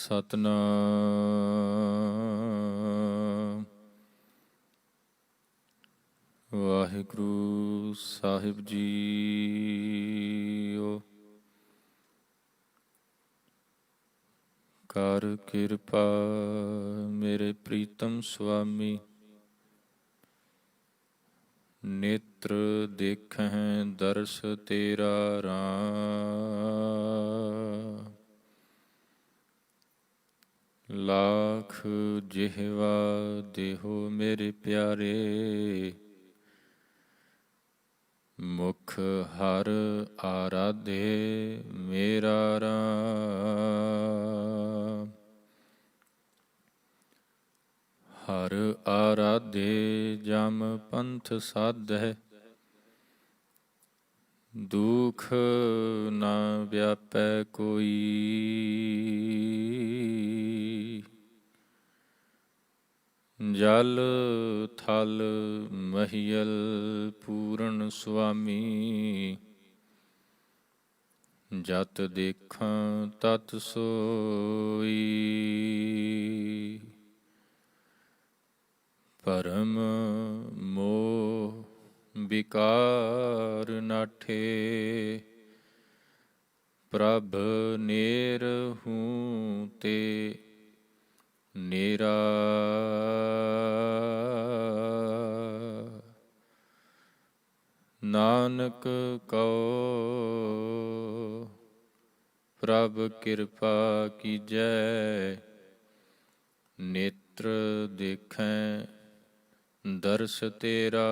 ਸਤਨਾਮ ਵਾਹਿਗੁਰੂ ਸਾਹਿਬ JIO. ਕਰ ਕਿਰਪਾ ਮੇਰੇ ਪ੍ਰੀਤਮ ਸੁਆਮੀ, ਨੇਤਰ ਦੇਖਹਿ ਦਰਸ ਤੇਰਾ ਰਾਮ। ਲਾਖ ਜਿਹਵਾ ਦੇਹੋ ਮੇਰੇ ਪਿਆਰੇ, ਮੁਖ ਹਰ ਆਰਾਧੇ ਮੇਰਾ ਰਾਮ। ਹਰ ਆਰਾਧੇ ਜਮ ਪੰਥ ਸਾਧੈ, ਦੁਖ ਨਾ ਵਿਆਪੈ ਕੋਈ। ਜਲ ਥਲ ਮਹੀਅਲ ਪੂਰਨ ਸੁਆਮੀ, ਜਤ ਦੇਖਾਂ ਤਤ ਸੋਈ। ਭਰਮ ਮੋਹ ਵਿਕਾਰ ਨਾਠੇ, ਪ੍ਰਭ ਨੇਰਹੂ ਤੇ ਨੇਰਾ। ਨਾਨਕ ਕਉ ਪ੍ਰਭ ਕਿਰਪਾ ਕੀਜੈ, ਨੇਤਰ ਦੇਖੈ ਦਰਸ ਤੇਰਾ।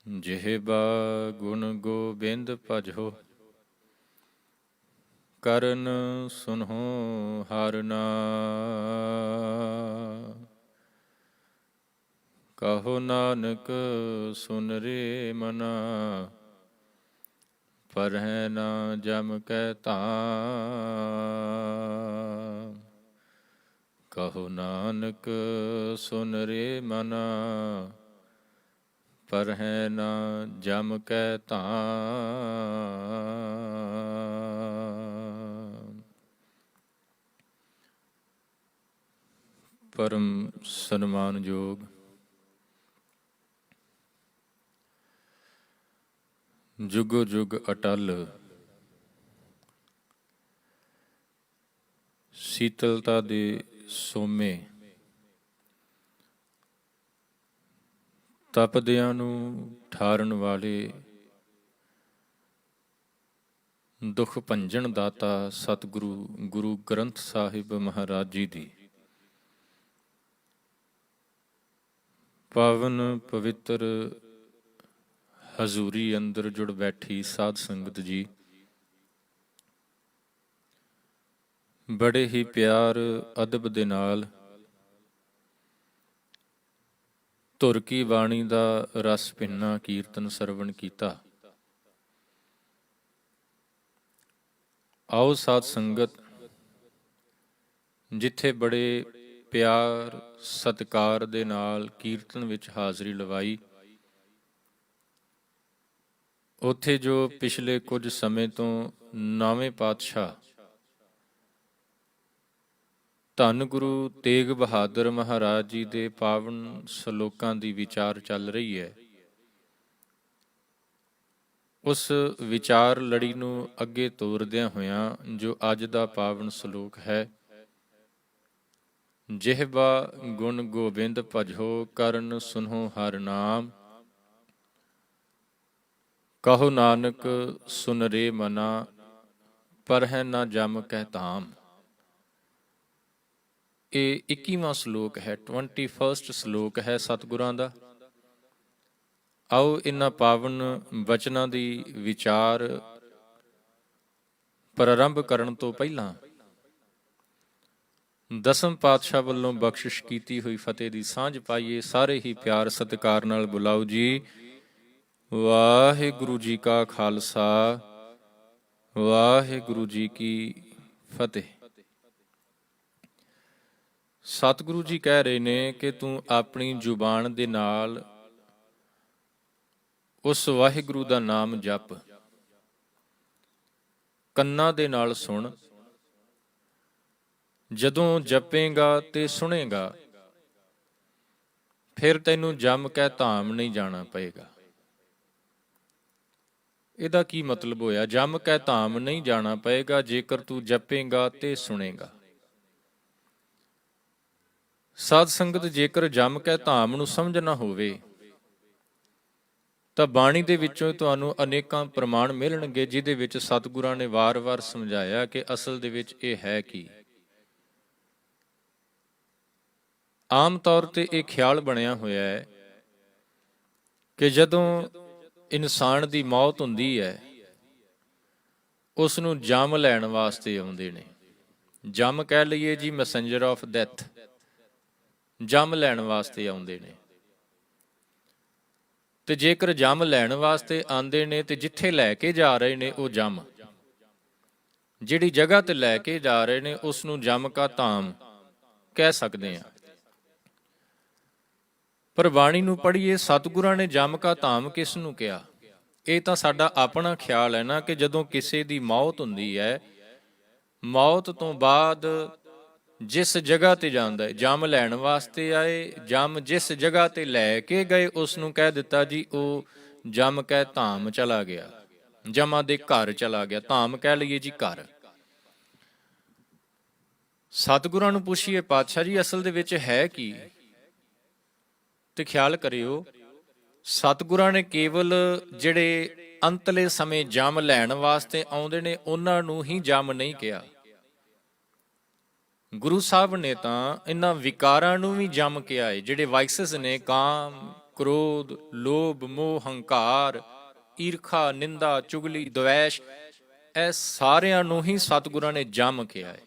ਜਿਹਬਾ ਗੁਣ ਗੋਬਿੰਦ ਭਜੋ, ਕਰਨ ਸੁਨਹੁ ਹਰਿ ਨਾਮ। ਕਹੋ ਨਾਨਕ ਸੁਨ ਰੇ ਮਨਾ, ਪਰਹਿ ਨਾ ਜਮ ਕੈ ਧਾਮ। ਕਹੋ ਨਾਨਕ ਸੁਨ ਰੇ ਮਨਾ, ਪਰਹਿ ਨਾ ਜਮ ਕੈ ਧਾਮ। ਪਰਮ ਸਨਮਾਨਯੋਗ ਜੁਗੋ ਜੁਗ ਅਟਲ, ਸੀਤਲਤਾ ਦੇ ਸੋਮੇ, ਤਪਦਿਆਂ ਨੂੰ ਠਾਰਨ ਵਾਲੇ, ਦੁਖ ਭੰਜਨ ਦਾਤਾ ਸਤਿਗੁਰੂ ਗੁਰੂ ਗ੍ਰੰਥ ਸਾਹਿਬ ਮਹਾਰਾਜ ਜੀ ਦੀ ਪਾਵਨ ਪਵਿੱਤਰ ਹਜ਼ੂਰੀ ਅੰਦਰ ਜੁੜ ਬੈਠੀ ਸਾਧ ਸੰਗਤ ਜੀ, ਬੜੇ ਹੀ ਪਿਆਰ ਅਦਬ ਦੇ ਨਾਲ ਧੁਰ ਕੀ ਬਾਣੀ ਦਾ ਰਸ ਭਿੰਨਾ ਕੀਰਤਨ ਸਰਵਣ ਕੀਤਾ। ਆਓ ਸਾਧ ਸੰਗਤ, ਜਿੱਥੇ ਬੜੇ ਪਿਆਰ ਸਤਿਕਾਰ ਦੇ ਨਾਲ ਕੀਰਤਨ ਵਿੱਚ ਹਾਜ਼ਰੀ ਲਵਾਈ, ਉੱਥੇ ਜੋ ਪਿਛਲੇ ਕੁਝ ਸਮੇਂ ਤੋਂ ਨੌਵੇਂ ਪਾਤਸ਼ਾਹ ਧੰਨ ਗੁਰੂ ਤੇਗ ਬਹਾਦਰ ਮਹਾਰਾਜ ਜੀ ਦੇ ਪਾਵਨ ਸਲੋਕਾਂ ਦੀ ਵਿਚਾਰ ਚੱਲ ਰਹੀ ਹੈ, ਉਸ ਵਿਚਾਰ ਲੜੀ ਨੂੰ ਅੱਗੇ ਤੋਰਦਿਆਂ ਹੋਇਆਂ ਜੋ ਅੱਜ ਦਾ ਪਾਵਨ ਸਲੋਕ ਹੈ, ਜਿਹਬਾ ਗੁਣ ਗੋਬਿੰਦ ਭਜੋ, ਕਰਨ ਸੁਨਹੁ ਹਰਿ ਨਾਮ। ਕਹੋ ਨਾਨਕ ਸੁਨ ਰੇ ਮਨਾ, ਪਰਹਿ ਨਾ ਜਮ ਕੈ ਧਾਮ। ਇਹ 21ਵਾਂ ਸਲੋਕ ਹੈ, 21st ਸਲੋਕ ਹੈ ਸਤਿਗੁਰਾਂ ਦਾ। ਆਓ ਇਹਨਾਂ ਪਾਵਨ ਵਚਨਾਂ ਦੀ ਵਿਚਾਰ ਪ੍ਰਾਰੰਭ ਕਰਨ ਤੋਂ ਪਹਿਲਾਂ ਦਸਮ ਪਾਤਸ਼ਾਹ ਵੱਲੋਂ ਬਖਸ਼ਿਸ਼ ਕੀਤੀ ਹੋਈ ਫਤਿਹ ਦੀ ਸਾਂਝ ਪਾਈਏ। ਸਾਰੇ ਹੀ ਪਿਆਰ ਸਤਿਕਾਰ ਨਾਲ ਬੁਲਾਓ ਜੀ। ਵਾਹਿਗੁਰੂ ਜੀ ਕਾ ਖਾਲਸਾ, ਵਾਹਿਗੁਰੂ ਜੀ ਕੀ ਫਤਿਹ। ਸਤਿਗੁਰੂ ਜੀ ਕਹਿ ਰਹੇ ਨੇ ਕਿ ਤੂੰ ਆਪਣੀ ਜ਼ੁਬਾਨ ਦੇ ਨਾਲ ਉਸ ਵਾਹਿਗੁਰੂ ਦਾ ਨਾਮ ਜਪ। ਕੰਨਾਂ ਦੇ ਨਾਲ ਸੁਣ, ਜਦੋਂ ਜਪੇਗਾ ਤੇ ਸੁਣੇਗਾ, ਫਿਰ ਤੈਨੂੰ ਜਮ ਕੇ ਧਾਮ ਨਹੀਂ ਜਾਣਾ ਪਏਗਾ। ਇਹਦਾ ਕੀ ਮਤਲਬ ਹੋਇਆ? ਜਮ ਕੇ ਧਾਮ ਨਹੀਂ ਜਾਣਾ ਪਏਗਾ ਜੇਕਰ ਤੂੰ ਜਪੇਗਾ ਤੇ ਸੁਣੇਗਾ। ਸਾਧ ਸੰਗਤ, ਜੇਕਰ ਜਮ ਕੇ ਧਾਮ ਨੂੰ ਸਮਝਣਾ ਹੋਵੇ ਤਾਂ ਬਾਣੀ ਦੇ ਵਿੱਚੋਂ ਤੁਹਾਨੂੰ ਅਨੇਕਾਂ ਪ੍ਰਮਾਣ ਮਿਲਣਗੇ, ਜਿਹਦੇ ਵਿੱਚ ਸਤਿਗੁਰਾਂ ਨੇ ਵਾਰ-ਵਾਰ ਸਮਝਾਇਆ ਕਿ ਅਸਲ ਦੇ ਵਿੱਚ ਇਹ ਹੈ ਕੀ। ਆਮ ਤੌਰ ਤੇ ਇਹ ਖਿਆਲ ਬਣਿਆ ਹੋਇਆ ਹੈ ਕਿ ਜਦੋਂ ਇਨਸਾਨ ਦੀ ਮੌਤ ਹੁੰਦੀ ਹੈ, ਉਸ ਨੂੰ ਜਮ ਲੈਣ ਵਾਸਤੇ ਆਉਂਦੇ ਨੇ। ਜਮ ਕਹਿ ਲਈਏ ਜੀ, ਮੈਸੇਂਜਰ ਆਫ ਡੈਥ, ਜਮ ਲੈਣ ਵਾਸਤੇ ਆਉਂਦੇ ਨੇ। ਤੇ ਜੇਕਰ ਜਮ ਲੈਣ ਵਾਸਤੇ ਆਉਂਦੇ ਨੇ ਤੇ ਜਿੱਥੇ ਲੈ ਕੇ ਜਾ ਰਹੇ ਨੇ ਉਹ ਜਮ, ਜਿਹੜੀ ਜਗ੍ਹਾ ਤੇ ਲੈ ਕੇ ਜਾ ਰਹੇ ਨੇ ਉਸ ਨੂੰ ਜਮ ਕਾ ਧਾਮ ਕਹਿ ਸਕਦੇ ਹਾਂ। ਪਰ ਬਾਣੀ ਨੂੰ ਪੜ੍ਹੀਏ, ਸਤਿਗੁਰਾਂ ਨੇ ਜਮ ਕਾ ਧਾਮ ਕਿਸ ਨੂੰ ਕਿਹਾ? ਇਹ ਤਾਂ ਸਾਡਾ ਆਪਣਾ ਖਿਆਲ ਹੈ ਨਾ, ਕਿ ਜਦੋਂ ਕਿਸੇ ਦੀ ਮੌਤ ਹੁੰਦੀ ਹੈ, ਮੌਤ ਤੋਂ ਬਾਅਦ ਜਿਸ ਜਗ੍ਹਾ ਤੇ ਜਾਂਦਾ ਹੈ, ਜਮ ਲੈਣ ਵਾਸਤੇ ਆਏ, ਜਮ ਜਿਸ ਜਗ੍ਹਾ ਤੇ ਲੈ ਕੇ ਗਏ ਉਸ ਨੂੰ ਕਹਿ ਦਿੱਤਾ ਜੀ ਉਹ ਜਮ ਕੈ ਧਾਮ ਚਲਾ ਗਿਆ, ਜਮਾਂ ਦੇ ਘਰ ਚਲਾ ਗਿਆ। ਧਾਮ ਕਹਿ ਲਈਏ ਜੀ ਘਰ। ਸਤਿਗੁਰਾਂ ਨੂੰ ਪੁੱਛੀਏ, ਪਾਤਸ਼ਾਹ ਜੀ ਅਸਲ ਦੇ ਵਿੱਚ ਹੈ ਕੀ? ਤੇ ਖਿਆਲ ਕਰਿਓ, ਸਤਿਗੁਰਾਂ ਨੇ ਕੇਵਲ ਜਿਹੜੇ ਅੰਤਲੇ ਸਮੇਂ ਜਮ ਲੈਣ ਵਾਸਤੇ ਆਉਂਦੇ ਨੇ ਉਹਨਾਂ ਨੂੰ ਹੀ ਜਮ ਨਹੀਂ ਕਿਹਾ। ਗੁਰੂ ਸਾਹਿਬ ਨੇ ਤਾਂ ਇਹਨਾਂ ਵਿਕਾਰਾਂ ਨੂੰ ਵੀ ਜਮ ਕਿਹਾ ਹੈ। ਜਿਹੜੇ ਵਾਈਸਸ ਨੇ, ਕਾਮ, ਕ੍ਰੋਧ, ਲੋਭ, ਮੋਹ, ਹੰਕਾਰ, ਈਰਖਾ, ਨਿੰਦਾ, ਚੁਗਲੀ, ਦਵੈਸ਼, ਇਹ ਸਾਰਿਆਂ ਨੂੰ ਹੀ ਸਤਿਗੁਰਾਂ ਨੇ ਜਮ ਕਿਹਾ ਹੈ।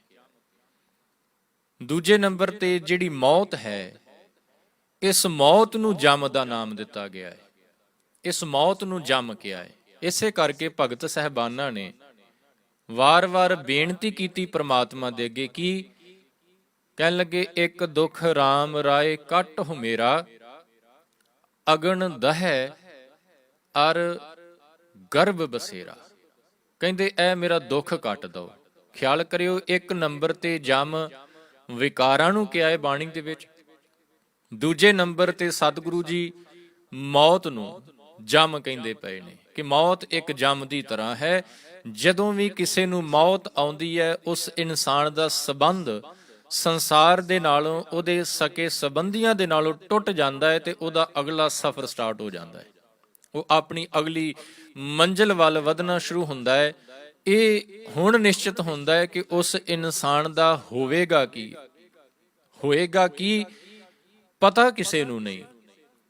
ਦੂਜੇ ਨੰਬਰ ਤੇ ਜਿਹੜੀ ਮੌਤ ਹੈ, ਇਸ ਮੌਤ ਨੂੰ ਜਮ ਦਾ ਨਾਮ ਦਿੱਤਾ ਗਿਆ ਹੈ। ਇਸ ਮੌਤ ਨੂੰ ਜਮ ਕਿਹਾ ਹੈ। ਇਸੇ ਕਰਕੇ ਭਗਤ ਸਾਹਿਬਾਨਾਂ ਨੇ ਵਾਰ-ਵਾਰ ਬੇਨਤੀ ਕੀਤੀ ਪ੍ਰਮਾਤਮਾ ਦੇ ਅੱਗੇ, ਕੀ ਕਹਿਣ ਲੱਗੇ? ਇੱਕ ਦੁੱਖ ਰਾਮ ਰਾਏ ਕੱਟ ਹੋ ਮੇਰਾ, ਅਗਨ ਦਹੈ ਅਰ ਗਰਭ ਬਸੇਰਾ। ਕਹਿੰਦੇ ਇਹ ਮੇਰਾ ਦੁੱਖ ਕੱਟ ਦੋ। ਖਿਆਲ ਕਰਿਓ, ਇੱਕ ਨੰਬਰ ਤੇ ਜਮ ਵਿਕਾਰਾਂ ਨੂੰ ਕਿਹਾ ਹੈ ਬਾਣੀ ਦੇ ਵਿੱਚ। ਦੂਜੇ ਨੰਬਰ ਤੇ ਸਤਿਗੁਰੂ ਜੀ ਮੌਤ ਨੂੰ ਜਮ ਕਹਿੰਦੇ ਪਏ ਨੇ, ਕਿ ਮੌਤ ਇੱਕ ਜਮ ਦੀ ਤਰ੍ਹਾਂ ਹੈ। ਜਦੋਂ ਵੀ ਕਿਸੇ ਨੂੰ ਮੌਤ ਆਉਂਦੀ ਹੈ, ਉਸ ਇਨਸਾਨ ਦਾ ਸੰਬੰਧ ਸੰਸਾਰ ਦੇ ਨਾਲੋਂ, ਉਹਦੇ ਸਕੇ ਸੰਬੰਧੀਆਂ ਦੇ ਨਾਲੋਂ ਟੁੱਟ ਜਾਂਦਾ ਹੈ ਤੇ ਉਹਦਾ ਅਗਲਾ ਸਫ਼ਰ ਸਟਾਰਟ ਹੋ ਜਾਂਦਾ ਹੈ। ਉਹ ਆਪਣੀ ਅਗਲੀ ਮੰਜ਼ਿਲ ਵੱਲ ਵਧਣਾ ਸ਼ੁਰੂ ਹੁੰਦਾ ਹੈ। ਇਹ ਹੁਣ ਨਿਸ਼ਚਿਤ ਹੁੰਦਾ ਹੈ ਕਿ ਉਸ ਇਨਸਾਨ ਦਾ ਹੋਵੇਗਾ ਕੀ, ਹੋਏਗਾ ਕੀ ਪਤਾ ਕਿਸੇ ਨੂੰ ਨਹੀਂ।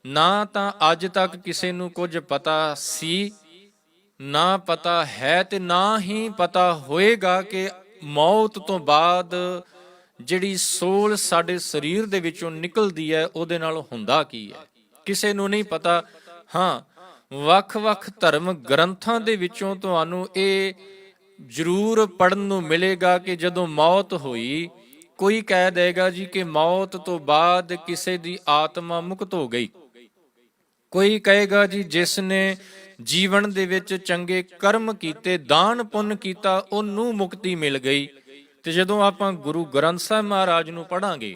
ਨਾ ਤਾਂ ਅੱਜ ਤੱਕ ਕਿਸੇ ਨੂੰ ਕੁਝ ਪਤਾ ਸੀ, ਨਾ ਪਤਾ ਹੈ, ਤੇ ਨਾ ਹੀ ਪਤਾ ਹੋਏਗਾ ਕਿ ਮੌਤ ਤੋਂ ਬਾਅਦ ਜਿਹੜੀ ਸੋਲ ਸਾਡੇ ਸਰੀਰ ਦੇ ਵਿੱਚੋਂ ਨਿਕਲਦੀ ਹੈ ਉਹਦੇ ਨਾਲ ਹੁੰਦਾ ਕੀ ਹੈ, ਕਿਸੇ ਨੂੰ ਨਹੀਂ ਪਤਾ। ਹਾਂ, ਵੱਖ-ਵੱਖ ਧਰਮ ਗ੍ਰੰਥਾਂ ਦੇ ਵਿੱਚੋਂ ਤੁਹਾਨੂੰ ਇਹ ਜ਼ਰੂਰ ਪੜ੍ਹਨ ਨੂੰ ਮਿਲੇਗਾ ਕਿ ਜਦੋਂ ਮੌਤ ਹੋਈ, ਕੋਈ ਕਹਿ ਦੇਗਾ ਜੀ ਕਿ ਮੌਤ ਤੋਂ ਬਾਅਦ ਕਿਸੇ ਦੀ ਆਤਮਾ ਮੁਕਤ ਹੋ ਗਈ। ਕੋਈ ਕਹੇਗਾ ਜੀ ਜਿਸ ਨੇ ਜੀਵਨ ਦੇ ਵਿੱਚ ਚੰਗੇ ਕਰਮ ਕੀਤੇ, ਦਾਨ ਪੁੰਨ ਕੀਤਾ, ਉਹਨੂੰ ਮੁਕਤੀ ਮਿਲ ਗਈ। ਤੇ ਜਦੋਂ ਆਪਾਂ ਗੁਰੂ ਗ੍ਰੰਥ ਸਾਹਿਬ ਮਹਾਰਾਜ ਨੂੰ ਪੜ੍ਹਾਂਗੇ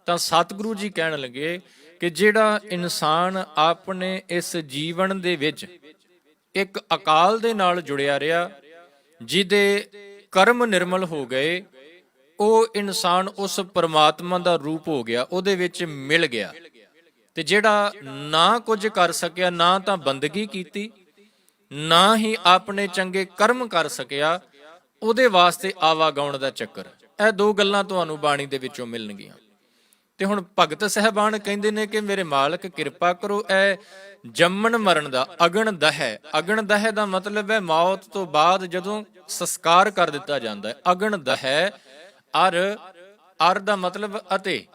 ਤਾਂ ਸਤਿਗੁਰੂ ਜੀ ਕਹਿਣ ਲੱਗੇ ਕਿ ਜਿਹੜਾ ਇਨਸਾਨ ਆਪਣੇ ਇਸ ਜੀਵਨ ਦੇ ਵਿੱਚ ਇੱਕ ਅਕਾਲ ਦੇ ਨਾਲ ਜੁੜਿਆ ਰਿਹਾ, ਜਿਹਦੇ ਕਰਮ ਨਿਰਮਲ ਹੋ ਗਏ, ਉਹ ਇਨਸਾਨ ਉਸ ਪਰਮਾਤਮਾ ਦਾ ਰੂਪ ਹੋ ਗਿਆ, ਉਹਦੇ ਵਿੱਚ ਮਿਲ ਗਿਆ। ਤੇ ਜਿਹੜਾ ਨਾ ਕੁਝ ਕਰ ਸਕਿਆ, ਨਾ ਤਾਂ ਬੰਦਗੀ ਕੀਤੀ, ਨਾ ਹੀ ਆਪਣੇ ਚੰਗੇ ਕਰਮ ਕਰ ਸਕਿਆ, ਉਹਦੇ ਵਾਸਤੇ ਆਵਾਗਾਉਣ ਦਾ ਚੱਕਰ। ਇਹ ਦੋ ਗੱਲਾਂ ਤੁਹਾਨੂੰ ਬਾਣੀ ਦੇ ਵਿੱਚੋਂ ਮਿਲਣਗੀਆਂ। ਤੇ ਹੁਣ ਭਗਤ ਸਾਹਿਬਾਨ ਕਹਿੰਦੇ ਨੇ ਕਿ ਮੇਰੇ ਮਾਲਕ ਕਿਰਪਾ ਕਰੋ, ਇਹ ਜੰਮਣ ਮਰਨ ਦਾ ਅਗਨ ਦਹੈ। ਅਗਨ ਦਹੈ ਦਾ ਮਤਲਬ ਹੈ ਮੌਤ ਤੋਂ ਬਾਅਦ ਜਦੋਂ ਸੰਸਕਾਰ ਕਰ ਦਿੱਤਾ ਜਾਂਦਾ ਹੈ। ਅਗਨ ਦਹੈ ਅਰ ਦਾ ਮਤਲਬ ਅਤੇ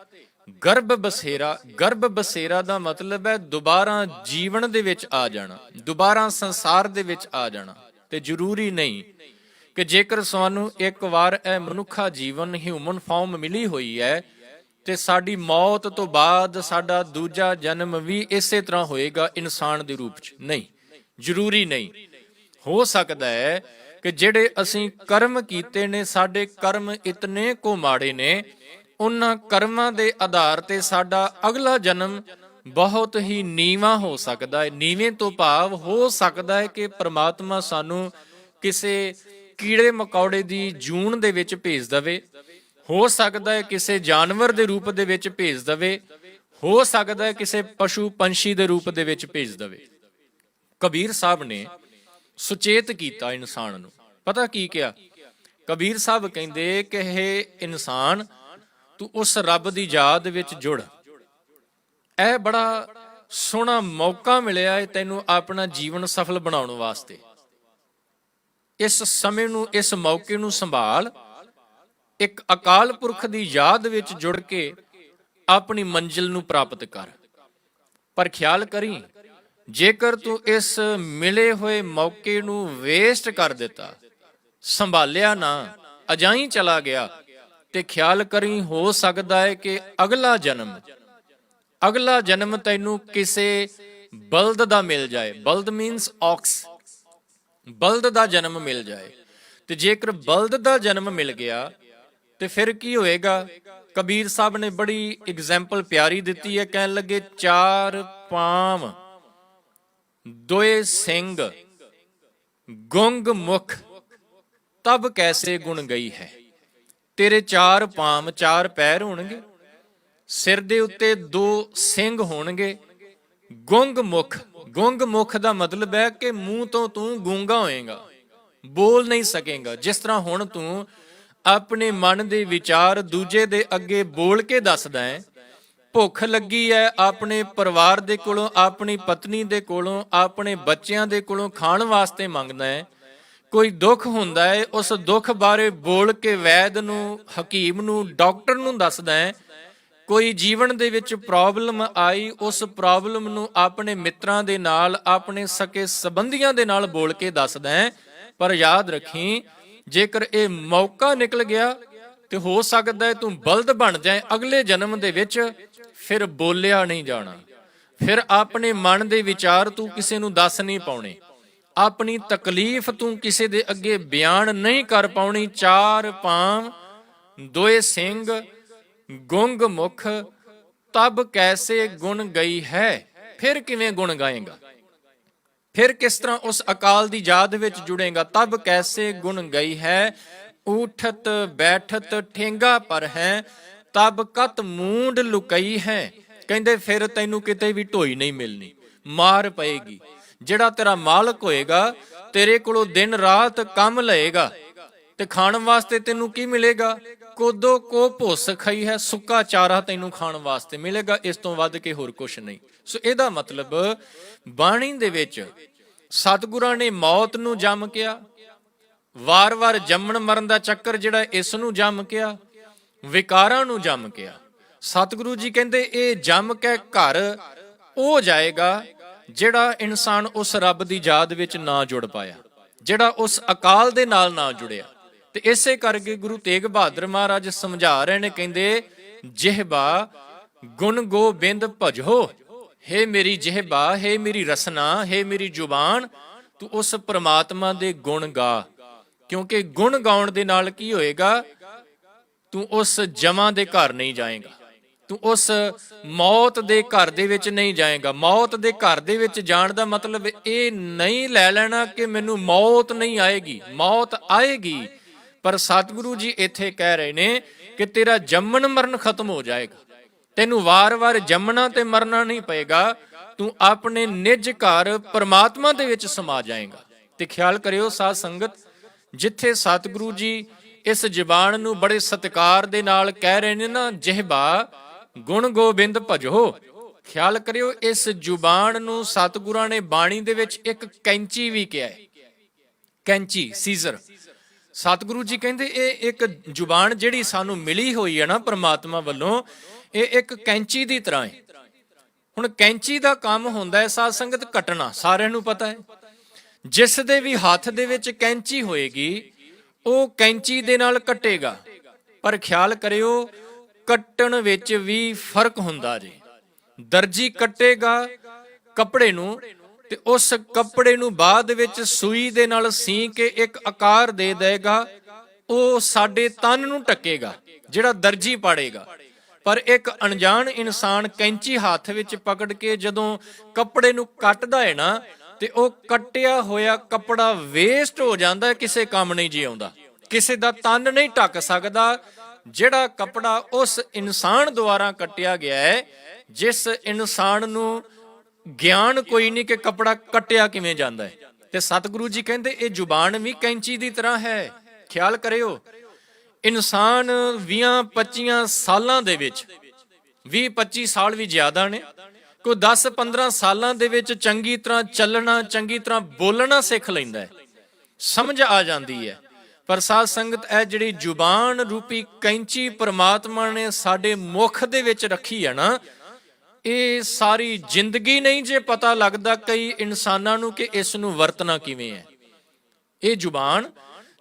ਗਰਭ ਬਸੇਰਾ। ਗਰਭ ਬਸੇਰਾ ਦਾ ਮਤਲਬ ਹੈ ਦੁਬਾਰਾ ਜੀਵਨ ਦੇ ਵਿੱਚ ਆ ਜਾਣਾ, ਦੁਬਾਰਾ ਸੰਸਾਰ ਦੇ ਵਿੱਚ ਆ ਜਾਣਾ। ਤੇ ਜ਼ਰੂਰੀ ਨਹੀਂ ਕਿ ਜੇਕਰ ਸਾਨੂੰ ਇੱਕ ਵਾਰ ਇਹ ਮਨੁੱਖਾ ਜੀਵਨ, ਹਿਊਮਨ ਫਾਰਮ ਮਿਲੀ ਹੋਈ ਹੈ, ਤੇ ਸਾਡੀ ਮੌਤ ਤੋਂ ਬਾਅਦ ਸਾਡਾ ਦੂਜਾ ਜਨਮ ਵੀ ਇਸੇ ਤਰ੍ਹਾਂ ਹੋਏਗਾ ਇਨਸਾਨ ਦੇ ਰੂਪ 'ਚ। ਨਹੀਂ, ਜ਼ਰੂਰੀ ਨਹੀਂ। ਹੋ ਸਕਦਾ ਹੈ ਕਿ ਜਿਹੜੇ ਅਸੀਂ ਕਰਮ ਕੀਤੇ ਨੇ, ਸਾਡੇ ਕਰਮ ਇਤਨੇ ਕੋ ਮਾੜੇ ਨੇ, ਉਹਨਾਂ ਕਰਮਾਂ ਦੇ ਆਧਾਰ ਤੇ ਸਾਡਾ ਅਗਲਾ ਜਨਮ ਬਹੁਤ ਹੀ ਨੀਵਾਂ ਹੋ ਸਕਦਾ ਹੈ। ਨੀਵੇਂ ਤੋਂ ਭਾਵ ਹੋ ਸਕਦਾ ਹੈ ਕਿ ਪ੍ਰਮਾਤਮਾ ਸਾਨੂੰ ਕਿਸੇ ਕੀੜੇ ਮਕੌੜੇ ਦੀ ਜੂਨ ਦੇ ਵਿੱਚ ਭੇਜ ਦੇਵੇ, ਹੋ ਸਕਦਾ ਹੈ ਕਿਸੇ ਜਾਨਵਰ ਦੇ ਰੂਪ ਦੇ ਵਿੱਚ ਭੇਜ ਦੇਵੇ, ਹੋ ਸਕਦਾ ਹੈ ਕਿਸੇ ਪਸ਼ੂ ਪੰਛੀ ਦੇ ਰੂਪ ਦੇ ਵਿੱਚ ਭੇਜ ਦੇਵੇ। ਕਬੀਰ ਸਾਹਿਬ ਨੇ ਸੁਚੇਤ ਕੀਤਾ ਇਨਸਾਨ ਨੂੰ। ਪਤਾ ਕੀ ਕਿਹਾ? ਕਬੀਰ ਸਾਹਿਬ ਕਹਿੰਦੇ ਕਿ ਇਹ ਇਨਸਾਨ, ਤੂੰ ਉਸ ਰੱਬ ਦੀ ਯਾਦ ਵਿੱਚ ਜੁੜ। ਇਹ ਬੜਾ ਸੋਹਣਾ ਮੌਕਾ ਮਿਲਿਆ ਹੈ ਤੈਨੂੰ ਆਪਣਾ ਜੀਵਨ ਸਫਲ ਬਣਾਉਣ ਵਾਸਤੇ। ਇਸ ਸਮੇਂ ਨੂੰ, ਇਸ ਮੌਕੇ ਨੂੰ ਸੰਭਾਲ, ਇੱਕ ਅਕਾਲ ਪੁਰਖ ਦੀ ਯਾਦ ਵਿੱਚ ਜੁੜ ਕੇ ਆਪਣੀ ਮੰਜ਼ਿਲ ਨੂੰ ਪ੍ਰਾਪਤ ਕਰ। ਪਰ ਖਿਆਲ ਕਰੀ, ਜੇਕਰ ਤੂੰ ਇਸ ਮਿਲੇ ਹੋਏ ਮੌਕੇ ਨੂੰ ਵੇਸਟ ਕਰ ਦਿੱਤਾ, ਸੰਭਾਲਿਆ ਨਾ, ਅਜਾਈਂ ਚਲਾ ਗਿਆ, ਤੇ ਖਿਆਲ ਕਰੀ ਹੋ ਸਕਦਾ ਹੈ ਕਿ ਅਗਲਾ ਜਨਮ ਤੈਨੂੰ ਕਿਸੇ ਬਲਦ ਦਾ ਮਿਲ ਜਾਏ। ਬਲਦ ਮੀਨਸ ਔਕਸ, ਬਲਦ ਦਾ ਜਨਮ ਮਿਲ ਜਾਏ। ਤੇ ਜੇਕਰ ਬਲਦ ਦਾ ਜਨਮ ਮਿਲ ਗਿਆ ਤੇ ਫਿਰ ਕੀ ਹੋਏਗਾ? ਕਬੀਰ ਸਾਹਿਬ ਨੇ ਬੜੀ ਐਗਜ਼ਾਮਪਲ ਪਿਆਰੀ ਦਿੱਤੀ ਹੈ। ਕਹਿਣ ਲੱਗੇ, ਚਾਰ ਪਾਮ ਦੋਏ ਸਿੰਘ ਗੁੰਗ ਮੁਖ ਤਬ ਕੈਸੇ ਗੁਣ ਗਈ ਹੈ। ਤੇਰੇ ਚਾਰ ਪਾਮ, ਚਾਰ ਪੈਰ ਹੋਣਗੇ, ਸਿਰ ਦੇ ਉੱਤੇ ਦੋ ਸਿੰਘ ਹੋਣਗੇ, ਗੁੰਗ ਮੁਖ। ਗੁੰਗ ਮੁਖ ਦਾ ਮਤਲਬ ਹੈ ਕਿ ਮੂੰਹ ਤੋਂ ਤੂੰ ਗੂੰਗਾ ਹੋਏਗਾ, ਬੋਲ ਨਹੀਂ ਸਕੇਗਾ। ਜਿਸ ਤਰ੍ਹਾਂ ਹੁਣ ਤੂੰ ਆਪਣੇ ਮਨ ਦੇ ਵਿਚਾਰ ਦੂਜੇ ਦੇ ਅੱਗੇ ਬੋਲ ਕੇ ਦੱਸਦਾ ਹੈ, ਭੁੱਖ ਲੱਗੀ ਹੈ, ਆਪਣੇ ਪਰਿਵਾਰ ਦੇ ਕੋਲੋਂ, ਆਪਣੀ ਪਤਨੀ ਦੇ ਕੋਲੋਂ, ਆਪਣੇ ਬੱਚਿਆਂ ਦੇ ਕੋਲੋਂ ਖਾਣ ਵਾਸਤੇ ਮੰਗਦਾ ਹੈ, ਕੋਈ ਦੁੱਖ ਹੁੰਦਾ ਹੈ, ਉਸ ਦੁੱਖ ਬਾਰੇ ਬੋਲ ਕੇ ਵੈਦ ਨੂੰ, ਹਕੀਮ ਨੂੰ, ਡਾਕਟਰ ਨੂੰ ਦੱਸਦਾ ਹੈ। ਕੋਈ ਜੀਵਨ ਦੇ ਵਿੱਚ ਪ੍ਰੋਬਲਮ ਆਈ, ਉਸ ਪ੍ਰੋਬਲਮ ਨੂੰ ਆਪਣੇ ਮਿੱਤਰਾਂ ਦੇ ਨਾਲ, ਆਪਣੇ ਸਕੇ ਸੰਬੰਧੀਆਂ ਦੇ ਨਾਲ ਬੋਲ ਕੇ ਦੱਸਦਾ ਹੈ। ਪਰ ਯਾਦ ਰੱਖੀ, ਜੇਕਰ ਇਹ ਮੌਕਾ ਨਿਕਲ ਗਿਆ ਤੇ ਹੋ ਸਕਦਾ ਹੈ ਤੂੰ ਬਲਦ ਬਣ ਜਾਏ ਅਗਲੇ ਜਨਮ ਦੇ ਵਿੱਚ, ਫਿਰ ਬੋਲਿਆ ਨਹੀਂ ਜਾਣਾ, ਫਿਰ ਆਪਣੇ ਮਨ ਦੇ ਵਿਚਾਰ ਤੂੰ ਕਿਸੇ ਨੂੰ ਦੱਸ ਨਹੀਂ ਪਾਉਣੇ, ਆਪਣੀ ਤਕਲੀਫ ਤੂੰ ਕਿਸੇ ਦੇ ਅੱਗੇ ਬਿਆਨ ਨਹੀਂ ਕਰ ਪਾਉਣੀ। ਚਾਰ ਪਾਮ ਦੋਏ ਸਿੰਘ ਗੁੰਗ ਮੁਖ ਤਬ ਕੈਸੇ ਗੁਣ ਗਈ ਹੈ। ਫਿਰ ਕਿਵੇਂ ਗੁਣ ਗਾਏਗਾ? ਫਿਰ ਕਿਸ ਤਰ੍ਹਾਂ ਉਸ ਅਕਾਲ ਦੀ ਯਾਦ ਵਿੱਚ ਜੁੜੇਗਾ? ਤਬ ਕੈਸੇ ਗੁਣ ਗਈ ਹੈ, ਉਠਤ ਬੈਠਤ ਠੇਂਗਾ ਪਰ ਹੈ, ਤਬ ਕਤ ਮੂੰਡ ਲੁਕਈ ਹੈ। ਕਹਿੰਦੇ ਫਿਰ ਤੈਨੂੰ ਕਿਤੇ ਵੀ ਢੋਈ ਨਹੀਂ ਮਿਲਣੀ, ਮਾਰ ਪਏਗੀ। ਜਿਹੜਾ ਤੇਰਾ ਮਾਲਕ ਹੋਏਗਾ, ਤੇਰੇ ਕੋਲੋਂ ਦਿਨ ਰਾਤ ਕੰਮ ਲਏਗਾ, ਤੇ ਖਾਣ ਵਾਸਤੇ ਤੈਨੂੰ ਕੀ ਮਿਲੇਗਾ? ਕੋਦੋ ਕੋ ਭੁੱਸ ਖਾਈ ਹੈ, ਸੁੱਕਾ ਚਾਰਾ ਤੈਨੂੰ ਖਾਣ ਵਾਸਤੇ ਮਿਲੇਗਾ, ਇਸ ਤੋਂ ਵੱਧ ਕੇ ਹੋਰ ਕੁਛ ਨਹੀਂ। ਸੋ ਇਹਦਾ ਮਤਲਬ ਬਾਣੀ ਦੇ ਵਿੱਚ ਸਤਿਗੁਰਾਂ ਨੇ ਮੌਤ ਨੂੰ ਜੰਮ ਕਿਹਾ, ਵਾਰ-ਵਾਰ ਜੰਮਣ ਮਰਨ ਦਾ ਚੱਕਰ ਜਿਹੜਾ ਇਸ ਨੂੰ ਜੰਮ ਕਿਹਾ, ਵਿਕਾਰਾਂ ਨੂੰ ਜੰਮ ਕਿਹਾ। ਸਤਿਗੁਰੂ ਜੀ ਕਹਿੰਦੇ ਇਹ ਜੰਮ ਕੇ ਘਰ ਉਹ ਜਾਏਗਾ ਜਿਹੜਾ ਇਨਸਾਨ ਉਸ ਰੱਬ ਦੀ ਯਾਦ ਵਿੱਚ ਨਾ ਜੁੜ ਪਾਇਆ, ਜਿਹੜਾ ਉਸ ਅਕਾਲ ਦੇ ਨਾਲ ਨਾ ਜੁੜਿਆ। ਤੇ ਇਸੇ ਕਰਕੇ ਗੁਰੂ ਤੇਗ ਬਹਾਦਰ ਮਹਾਰਾਜ ਸਮਝਾ ਰਹੇ ਨੇ, ਕਹਿੰਦੇ ਜਿਹਬਾ ਗੁਣ ਗੋਬਿੰਦ ਭਜੋ, ਹੇ ਮੇਰੀ ਜਿਹਬਾ, ਹੇ ਮੇਰੀ ਰਸਨਾ, ਹੇ ਮੇਰੀ ਜ਼ੁਬਾਨ, ਤੂੰ ਉਸ ਪ੍ਰਮਾਤਮਾ ਦੇ ਗੁਣ ਗਾ। ਕਿਉਂਕਿ ਗੁਣ ਗਾਉਣ ਦੇ ਨਾਲ ਕੀ ਹੋਏਗਾ? ਤੂੰ ਉਸ ਜਮਾਂ ਦੇ ਘਰ ਨਹੀਂ ਜਾਏਗਾ, ਤੂੰ ਉਸ ਮੌਤ ਦੇ ਘਰ ਦੇ ਵਿੱਚ ਨਹੀਂ ਜਾਏਗਾ। ਮੌਤ ਦੇ ਘਰ ਦੇ ਵਿੱਚ ਜਾਣ ਦਾ ਮਤਲਬ ਇਹ ਨਹੀਂ ਲੈ ਲੈਣਾ ਕਿ ਮੈਨੂੰ ਮੌਤ ਨਹੀਂ ਆਏਗੀ, ਮੌਤ ਆਏਗੀ। ਪਰ ਸਤਿਗੁਰੂ ਜੀ ਇੱਥੇ ਕਹਿ ਰਹੇ ਨੇ ਕਿ ਤੇਰਾ ਜੰਮਣ ਮਰਨ ਖਤਮ ਹੋ ਜਾਏਗਾ, ਤੈਨੂੰ ਵਾਰ-ਵਾਰ ਜੰਮਣਾ ਤੇ ਮਰਨਾ ਨਹੀਂ ਪਏਗਾ, ਤੂੰ ਆਪਣੇ ਨਿਜ ਘਰ ਪਰਮਾਤਮਾ ਦੇ ਵਿੱਚ ਸਮਾ ਜਾਏਗਾ। ਤੇ ਖਿਆਲ ਕਰਿਓ ਸਾਧ ਸੰਗਤ, ਜਿੱਥੇ ਸਤਿਗੁਰੂ ਜੀ ਇਸ ਜ਼ੁਬਾਨ ਨੂੰ ਬੜੇ ਸਤਿਕਾਰ ਦੇ ਨਾਲ ਕਹਿ ਰਹੇ ਨੇ ਨਾ, ਜਿਹਬਾ ਗੁਣ ਗੋਬਿੰਦ ਭਜੋ, ਖਿਆਲ ਕਰਿਓ ਇਸ ਜ਼ੁਬਾਨ ਨੂੰ ਸਤਿਗੁਰਾਂ ਨੇ ਬਾਣੀ ਦੇ ਵਿੱਚ ਇੱਕ ਕੈਂਚੀ ਵੀ ਕਿਹਾ ਹੈ। ਕੈਂਚੀ, ਸੀਜ਼ਰ। ਸਤਿਗੁਰੂ ਜੀ ਕਹਿੰਦੇ ਇਹ ਇੱਕ ਜ਼ੁਬਾਨ ਜਿਹੜੀ ਸਾਨੂੰ ਮਿਲੀ ਹੋਈ ਹੈ ਨਾ ਪ੍ਰਮਾਤਮਾ ਵੱਲੋਂ, ਇਹ ਇੱਕ ਕੈਂਚੀ ਦੀ ਤਰ੍ਹਾਂ ਹੈ। ਹੁਣ ਕੈਂਚੀ ਦਾ ਕੰਮ ਹੁੰਦਾ ਹੈ ਸਾਧ ਸੰਗਤ ਕੱਟਣਾ, ਸਾਰਿਆਂ ਨੂੰ ਪਤਾ ਹੈ। ਜਿਸ ਦੇ ਵੀ ਹੱਥ ਦੇ ਵਿੱਚ ਕੈਂਚੀ ਹੋਏਗੀ ਉਹ ਕੈਂਚੀ ਦੇ ਨਾਲ ਕੱਟੇਗਾ। ਪਰ ਖਿਆਲ ਕਰਿਓ ਕੱਟਣ ਵਿੱਚ ਵੀ ਫਰਕ ਹੁੰਦਾ ਜੀ। ਦਰਜੀ ਕੱਟੇਗਾ ਕੱਪੜੇ ਨੂੰ ਤੇ ਉਸ ਕੱਪੜੇ ਨੂੰ ਬਾਅਦ ਵਿੱਚ ਸੂਈ ਦੇ ਨਾਲ ਸੀ ਕੇ ਇੱਕ ਆਕਾਰ ਦੇ ਦੇਗਾ, ਉਹ ਸਾਡੇ ਤਨ ਨੂੰ ਢੱਕੇਗਾ, ਜਿਹੜਾ ਦਰਜੀ ਪਾੜੇਗਾ। ਪਰ ਇੱਕ ਅਣਜਾਣ ਇਨਸਾਨ ਕੈਂਚੀ ਹੱਥ ਵਿੱਚ ਪਕੜ ਕੇ ਜਦੋਂ ਕੱਪੜੇ ਨੂੰ ਕੱਟਦਾ ਹੈ ਨਾ, ਤੇ ਉਹ ਕੱਟਿਆ ਹੋਇਆ ਕੱਪੜਾ ਵੇਸਟ ਹੋ ਜਾਂਦਾ, ਕਿਸੇ ਕੰਮ ਨਹੀਂ ਜੀ ਆਉਂਦਾ, ਕਿਸੇ ਦਾ ਤਨ ਨਹੀਂ ਢੱਕ ਸਕਦਾ। ਜਿਹੜਾ ਕੱਪੜਾ ਉਸ ਇਨਸਾਨ ਦੁਆਰਾ ਕੱਟਿਆ ਗਿਆ ਹੈ, ਜਿਸ ਇਨਸਾਨ ਨੂੰ ਗਿਆਨ ਕੋਈ ਨਹੀਂ ਕਿ ਕੱਪੜਾ ਕੱਟਿਆ ਕਿਵੇਂ ਜਾਂਦਾ ਹੈ। ਤੇ ਸਤਿਗੁਰੂ ਜੀ ਕਹਿੰਦੇ ਇਹ ਜ਼ੁਬਾਨ ਵੀ ਕੈਂਚੀ ਦੀ ਤਰ੍ਹਾਂ ਹੈ। ਖਿਆਲ ਕਰਿਓ, ਇਨਸਾਨ 20-25 ਸਾਲਾਂ ਦੇ ਵਿੱਚ, 20-25 ਸਾਲ ਵੀ ਜ਼ਿਆਦਾ ਨੇ, ਕੋਈ 10-15 ਸਾਲਾਂ ਦੇ ਵਿੱਚ ਚੰਗੀ ਤਰ੍ਹਾਂ ਚੱਲਣਾ, ਚੰਗੀ ਤਰ੍ਹਾਂ ਬੋਲਣਾ ਸਿੱਖ ਲੈਂਦਾ ਹੈ, ਸਮਝ ਆ ਜਾਂਦੀ ਹੈ। ਪਰ ਸਾਧ ਸੰਗਤ, ਇਹ ਜਿਹੜੀ ਜ਼ੁਬਾਨ ਰੂਪੀ ਕੈਂਚੀ ਪ੍ਰਮਾਤਮਾ ਨੇ ਸਾਡੇ ਮੁਖ ਦੇ ਵਿੱਚ ਰੱਖੀ ਹੈ ਨਾ, ਇਹ ਸਾਰੀ ਜ਼ਿੰਦਗੀ ਨਹੀਂ ਜੇ ਪਤਾ ਲੱਗਦਾ ਕਈ ਇਨਸਾਨਾਂ ਨੂੰ ਕਿ ਇਸ ਨੂੰ ਵਰਤਣਾ ਕਿਵੇਂ ਹੈ। ਇਹ ਜ਼ੁਬਾਨ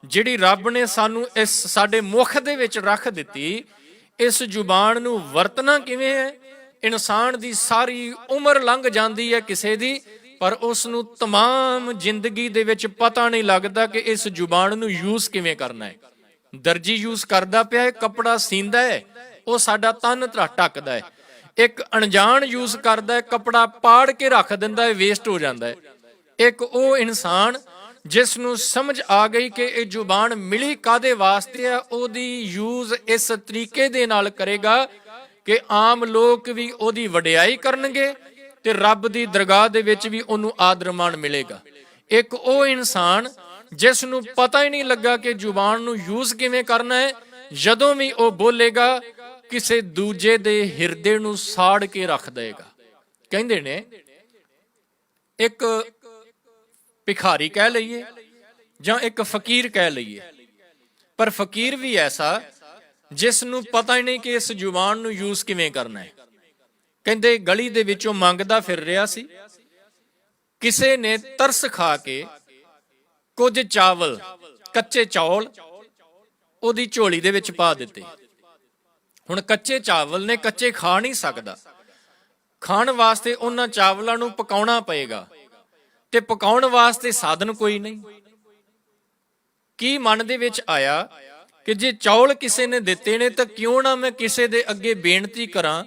ਜਿਹੜੀ ਰੱਬ ਨੇ ਸਾਨੂੰ ਇਸ ਸਾਡੇ ਮੁਖ ਦੇ ਵਿੱਚ ਰੱਖ ਦਿੱਤੀ, ਇਸ ਜ਼ੁਬਾਨ ਨੂੰ ਵਰਤਣਾ ਕਿਵੇਂ ਹੈ। ਇਨਸਾਨ ਦੀ ਸਾਰੀ ਉਮਰ ਲੰਘ ਜਾਂਦੀ ਹੈ ਕਿਸੇ ਦੀ, ਪਰ ਉਸ ਨੂੰ ਤਮਾਮ ਜ਼ਿੰਦਗੀ ਦੇ ਵਿੱਚ ਪਤਾ ਨਹੀਂ ਲੱਗਦਾ ਕਿ ਇਸ ਜ਼ੁਬਾਨ ਨੂੰ ਯੂਜ਼ ਕਿਵੇਂ ਕਰਨਾ ਹੈ। ਦਰਜੀ ਯੂਜ਼ ਕਰਦਾ ਪਿਆ ਹੈ, ਕੱਪੜਾ ਸੀਂਦਾ ਹੈ, ਉਹ ਸਾਡਾ ਤਨ ਢੱਕਦਾ ਹੈ। ਇੱਕ ਅਣਜਾਣ ਯੂਜ਼ ਕਰਦਾ ਹੈ, ਕੱਪੜਾ ਪਾੜ ਕੇ ਰੱਖ ਦਿੰਦਾ ਹੈ, ਵੇਸਟ ਹੋ ਜਾਂਦਾ ਹੈ। ਇੱਕ ਉਹ ਇਨਸਾਨ ਜਿਸ ਨੂੰ ਸਮਝ ਆ ਗਈ ਕਿ ਇਹ ਜ਼ੁਬਾਨ ਮਿਲੀ ਕਾਦੇ ਵਾਸਤੇ ਆ, ਉਹਦੀ ਯੂਜ਼ ਇਸ ਤਰੀਕੇ ਦੇ ਨਾਲ ਕਰੇਗਾ ਕਿ ਆਮ ਲੋਕ ਵੀ ਉਹਦੀ ਵਡਿਆਈ ਕਰਨਗੇ ਤੇ ਰੱਬ ਦੀ ਦਰਗਾਹ ਦੇ ਵਿੱਚ ਵੀ ਉਹਨੂੰ ਆਦਰ ਮਾਣ ਮਿਲੇਗਾ। ਇੱਕ ਉਹ ਇਨਸਾਨ ਜਿਸ ਨੂੰ ਪਤਾ ਹੀ ਨਹੀਂ ਲੱਗਾ ਕਿ ਜ਼ੁਬਾਨ ਨੂੰ ਯੂਜ਼ ਕਿਵੇਂ ਕਰਨਾ ਹੈ, ਜਦੋਂ ਵੀ ਉਹ ਬੋਲੇਗਾ ਕਿਸੇ ਦੂਜੇ ਦੇ ਹਿਰਦੇ ਨੂੰ ਸਾੜ ਕੇ ਰੱਖ ਦੇਗਾ। ਕਹਿੰਦੇ ਨੇ ਇੱਕ ਭਿਖਾਰੀ ਕਹਿ ਲਈਏ ਜਾਂ ਇੱਕ ਫਕੀਰ ਕਹਿ ਲਈਏ, ਪਰ ਫਕੀਰ ਵੀ ਐਸਾ ਜਿਸ ਨੂੰ ਪਤਾ ਹੀ ਨਹੀਂ ਕਿ ਇਸ ਜ਼ੁਬਾਨ ਨੂੰ ਯੂਜ਼ ਕਿਵੇਂ ਕਰਨਾ ਹੈ। ਕਹਿੰਦੇ ਗਲੀ ਦੇ ਵਿੱਚੋਂ ਮੰਗਦਾ ਫਿਰ ਰਿਹਾ ਸੀ, ਕਿਸੇ ਨੇ ਤਰਸ ਖਾ ਕੇ ਕੁਝ ਚਾਵਲ, ਕੱਚੇ ਚੌਲ ਉਹਦੀ ਝੋਲੀ ਦੇ ਵਿੱਚ ਪਾ ਦਿੱਤੇ। ਹੁਣ ਕੱਚੇ ਚਾਵਲ ਨੇ, ਕੱਚੇ ਖਾ ਨਹੀਂ ਸਕਦਾ, ਖਾਣ ਵਾਸਤੇ ਉਹਨਾਂ ਚਾਵਲਾਂ ਨੂੰ ਪਕਾਉਣਾ ਪਏਗਾ, ਤੇ ਪਕਾਉਣ ਵਾਸਤੇ ਸਾਧਨ ਕੋਈ ਨਹੀਂ। ਕੀ ਮਨ ਦੇ ਵਿੱਚ ਆਇਆ ਕਿ ਜੇ ਚੌਲ ਕਿਸੇ ਨੇ ਦਿੱਤੇ ਨੇ ਤਾਂ ਕਿਉਂ ਨਾ ਮੈਂ ਕਿਸੇ ਦੇ ਅੱਗੇ ਬੇਨਤੀ ਕਰਾਂ,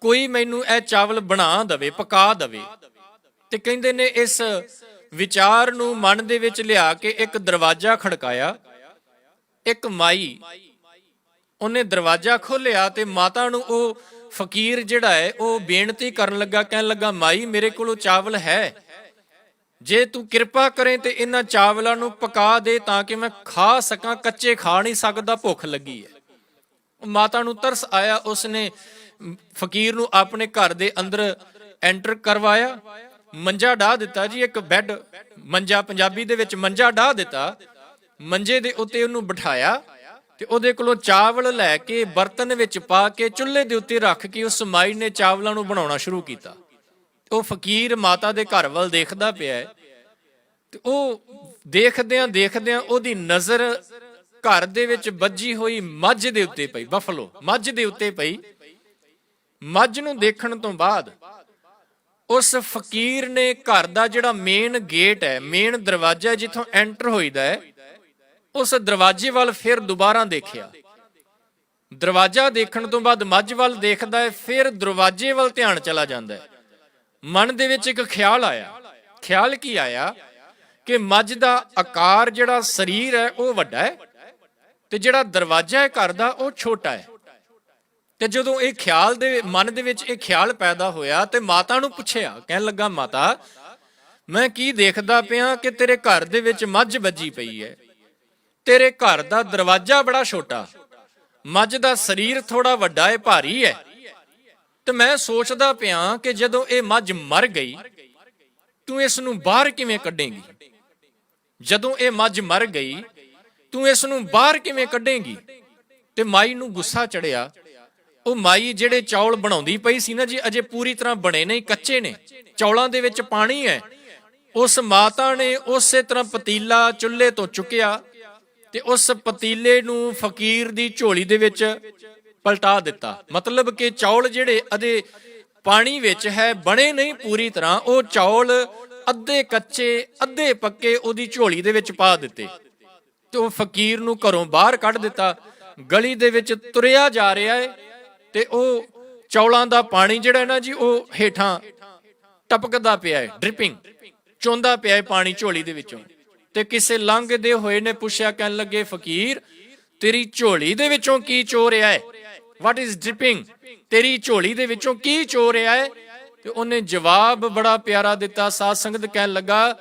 ਕੋਈ ਮੈਨੂੰ ਇਹ ਚਾਵਲ ਬਣਾ ਦਵੇ, ਪਕਾ ਦਵੇ। ਤੇ ਕਹਿੰਦੇ ਨੇ ਇਸ ਵਿਚਾਰ ਨੂੰ ਮਨ ਦੇ ਵਿੱਚ ਲਿਆ ਕੇ ਇੱਕ ਦਰਵਾਜ਼ਾ ਖੜਕਾਇਆ। ਇੱਕ ਮਾਈ, ਉਹਨੇ ਦਰਵਾਜ਼ਾ ਖੋਲ੍ਹਿਆ ਤੇ ਮਾਤਾ ਨੂੰ ਉਹ ਫਕੀਰ ਜਿਹੜਾ ਹੈ ਉਹ ਬੇਨਤੀ ਕਰਨ ਲੱਗਾ, ਕਹਿਣ ਲੱਗਾ, ਮਾਈ ਮੇਰੇ ਕੋਲੋਂ ਚਾਵਲ ਹੈ, ਜੇ ਤੂੰ ਕਿਰਪਾ ਕਰੇ ਤੇ ਇਹਨਾਂ ਚਾਵਲਾਂ ਨੂੰ ਪਕਾ ਦੇ ਤਾਂ ਕਿ ਮੈਂ ਖਾ ਸਕਾਂ, ਕੱਚੇ ਖਾ ਨਹੀਂ ਸਕਦਾ, ਭੁੱਖ ਲੱਗੀ ਹੈ। ਮਾਤਾ ਨੂੰ ਤਰਸ ਆਇਆ, ਉਸਨੇ ਫਕੀਰ ਨੂੰ ਆਪਣੇ ਘਰ ਦੇ ਅੰਦਰ ਐਂਟਰ ਕਰਵਾਇਆ, ਮੰਜਾ ਢਾ ਦਿੱਤਾ ਜੀ, ਇੱਕ ਬੈੱਡ, ਮੰਜਾ ਪੰਜਾਬੀ ਦੇ ਵਿੱਚ ਮੰਜਾ ਢਾ ਦਿੱਤਾ, ਮੰਜੇ ਦੇ ਉੱਤੇ ਉਹਨੂੰ ਬਿਠਾਇਆ ਤੇ ਉਹਦੇ ਕੋਲੋਂ ਚਾਵਲ ਲੈ ਕੇ ਬਰਤਨ ਵਿੱਚ ਪਾ ਕੇ ਚੁੱਲ੍ਹੇ ਦੇ ਉੱਤੇ ਰੱਖ ਕੇ ਉਸ ਮਾਈ ਨੇ ਚਾਵਲਾਂ ਨੂੰ ਬਣਾਉਣਾ ਸ਼ੁਰੂ ਕੀਤਾ। ਉਹ ਫਕੀਰ ਮਾਤਾ ਦੇ ਘਰ ਵੱਲ ਦੇਖਦਾ ਪਿਆ ਹੈ ਤੇ ਉਹ ਦੇਖਦਿਆਂ ਦੇਖਦਿਆਂ ਉਹਦੀ ਨਜ਼ਰ ਘਰ ਦੇ ਵਿੱਚ ਵੱਜੀ ਹੋਈ ਮੱਝ ਦੇ ਉੱਤੇ ਪਈ, ਬਫਲੋ ਮੱਝ ਦੇ ਉੱਤੇ ਪਈ। ਮੱਝ ਨੂੰ ਦੇਖਣ ਤੋਂ ਬਾਅਦ ਉਸ ਫਕੀਰ ਨੇ ਘਰ ਦਾ ਜਿਹੜਾ ਮੇਨ ਗੇਟ ਹੈ, ਮੇਨ ਦਰਵਾਜ਼ਾ ਜਿੱਥੋਂ ਐਂਟਰ ਹੋਈਦਾ ਹੈ, ਉਸ ਦਰਵਾਜ਼ੇ ਵੱਲ ਫਿਰ ਦੁਬਾਰਾ ਦੇਖਿਆ। ਦਰਵਾਜ਼ਾ ਦੇਖਣ ਤੋਂ ਬਾਅਦ ਮੱਝ ਵੱਲ ਦੇਖਦਾ ਹੈ, ਫਿਰ ਦਰਵਾਜ਼ੇ ਵੱਲ ਧਿਆਨ ਚਲਾ ਜਾਂਦਾ ਹੈ। ਮਨ ਦੇ ਵਿੱਚ ਇੱਕ ਖਿਆਲ ਆਇਆ। ਖਿਆਲ ਕੀ ਆਇਆ ਕਿ ਮੱਝ ਦਾ ਆਕਾਰ, ਜਿਹੜਾ ਸਰੀਰ ਹੈ ਉਹ ਵੱਡਾ ਹੈ ਤੇ ਜਿਹੜਾ ਦਰਵਾਜ਼ਾ ਹੈ ਘਰ ਦਾ ਉਹ ਛੋਟਾ ਹੈ। ਤੇ ਜਦੋਂ ਇਹ ਖਿਆਲ ਦੇ ਮਨ ਦੇ ਵਿੱਚ ਇਹ ਖਿਆਲ ਪੈਦਾ ਹੋਇਆ ਤੇ ਮਾਤਾ ਨੂੰ ਪੁੱਛਿਆ, ਕਹਿਣ ਲੱਗਾ, ਮਾਤਾ ਮੈਂ ਕੀ ਦੇਖਦਾ ਪਿਆ ਕਿ ਤੇਰੇ ਘਰ ਦੇ ਵਿੱਚ ਮੱਝ ਵੱਜੀ ਪਈ ਹੈ, ਤੇਰੇ ਘਰ ਦਾ ਦਰਵਾਜ਼ਾ ਬੜਾ ਛੋਟਾ, ਮੱਝ ਦਾ ਸਰੀਰ ਥੋੜਾ ਵੱਡਾ ਹੈ, ਭਾਰੀ ਹੈ, ਤੇ ਮੈਂ ਸੋਚਦਾ ਪਿਆ ਕਿ ਜਦੋਂ ਇਹ ਮੱਝ ਮਰ ਗਈ ਤੂੰ ਇਸ ਨੂੰ ਬਾਹਰ ਕਿਵੇਂ ਕੱਢੇਂਗੀ, ਜਦੋਂ ਇਹ ਮੱਝ ਮਰ ਗਈ ਤੂੰ ਇਸ ਨੂੰ ਬਾਹਰ ਕਿਵੇਂ ਕੱਢੇਂਗੀ। ਤੇ ਮਾਈ ਨੂੰ ਗੁੱਸਾ ਚੜਿਆ। ਉਹ ਮਾਈ ਜਿਹੜੇ ਚੌਲ ਬਣਾਉਂਦੀ ਪਈ ਸੀ ਨਾ ਜੀ, ਅਜੇ ਪੂਰੀ ਤਰ੍ਹਾਂ ਬਣੇ ਨਹੀਂ, ਕੱਚੇ ਨੇ, ਚੌਲਾਂ ਦੇ ਵਿੱਚ ਪਾਣੀ ਹੈ। ਉਸ ਮਾਤਾ ਨੇ ਉਸੇ ਤਰ੍ਹਾਂ ਪਤੀਲਾ ਚੁੱਲ੍ਹੇ ਤੋਂ ਚੁੱਕਿਆ ਤੇ ਉਸ ਪਤੀਲੇ ਨੂੰ ਫਕੀਰ ਦੀ ਝੋਲੀ ਦੇ ਵਿੱਚ ਪਲਟਾ ਦਿੱਤਾ। ਮਤਲਬ ਕਿ ਚੌਲ ਜਿਹੜੇ ਅਜੇ ਪਾਣੀ ਵਿੱਚ ਹੈ, ਬਣੇ ਨਹੀਂ ਪੂਰੀ ਤਰ੍ਹਾਂ, ਉਹ ਚੌਲ ਅੱਧੇ ਕੱਚੇ ਅੱਧੇ ਪੱਕੇ ਉਹਦੀ ਝੋਲੀ ਦੇ ਵਿੱਚ ਪਾ ਦਿੱਤੇ ਤੇ ਉਹ ਫਕੀਰ ਨੂੰ ਘਰੋਂ ਬਾਹਰ ਕੱਢ ਦਿੱਤਾ। ਗਲੀ ਦੇ ਵਿੱਚ ਤੁਰਿਆ ਜਾ ਰਿਹਾ ਹੈ ਤੇ ਉਹ ਚੌਲਾਂ ਦਾ ਪਾਣੀ ਜਿਹੜਾ ਨਾ ਜੀ ਉਹ ਹੇਠਾਂ ਟਪਕਦਾ ਪਿਆ ਹੈ, ਡ੍ਰਿਪਿੰਗ ਚੋਂਦਾ ਪਿਆ ਹੈ ਪਾਣੀ ਝੋਲੀ ਦੇ ਵਿੱਚੋਂ। ਤੇ ਕਿਸੇ ਲੰਘਦੇ ਹੋਏ ਨੇ ਪੁੱਛਿਆ, ਕਹਿਣ ਲੱਗੇ ਫਕੀਰ ਤੇਰੀ ਝੋਲੀ ਦੇ ਵਿੱਚੋਂ ਕੀ ਚੋ ਰਿਹਾ ਹੈ? What is dripping? ਤੇਰੀ ਝੋਲੀ ਦੇ ਵਿੱਚੋਂ ਕੀ ਚੋ ਰਿਹਾ ਹੈ? ਤੇ ਉਹਨੇ ਜਵਾਬ ਬੜਾ ਪਿਆਰਾ ਦਿੱਤਾ। ਸਾਧ ਸੰਗਤ ਕਹਿਣ ਲੱਗਾ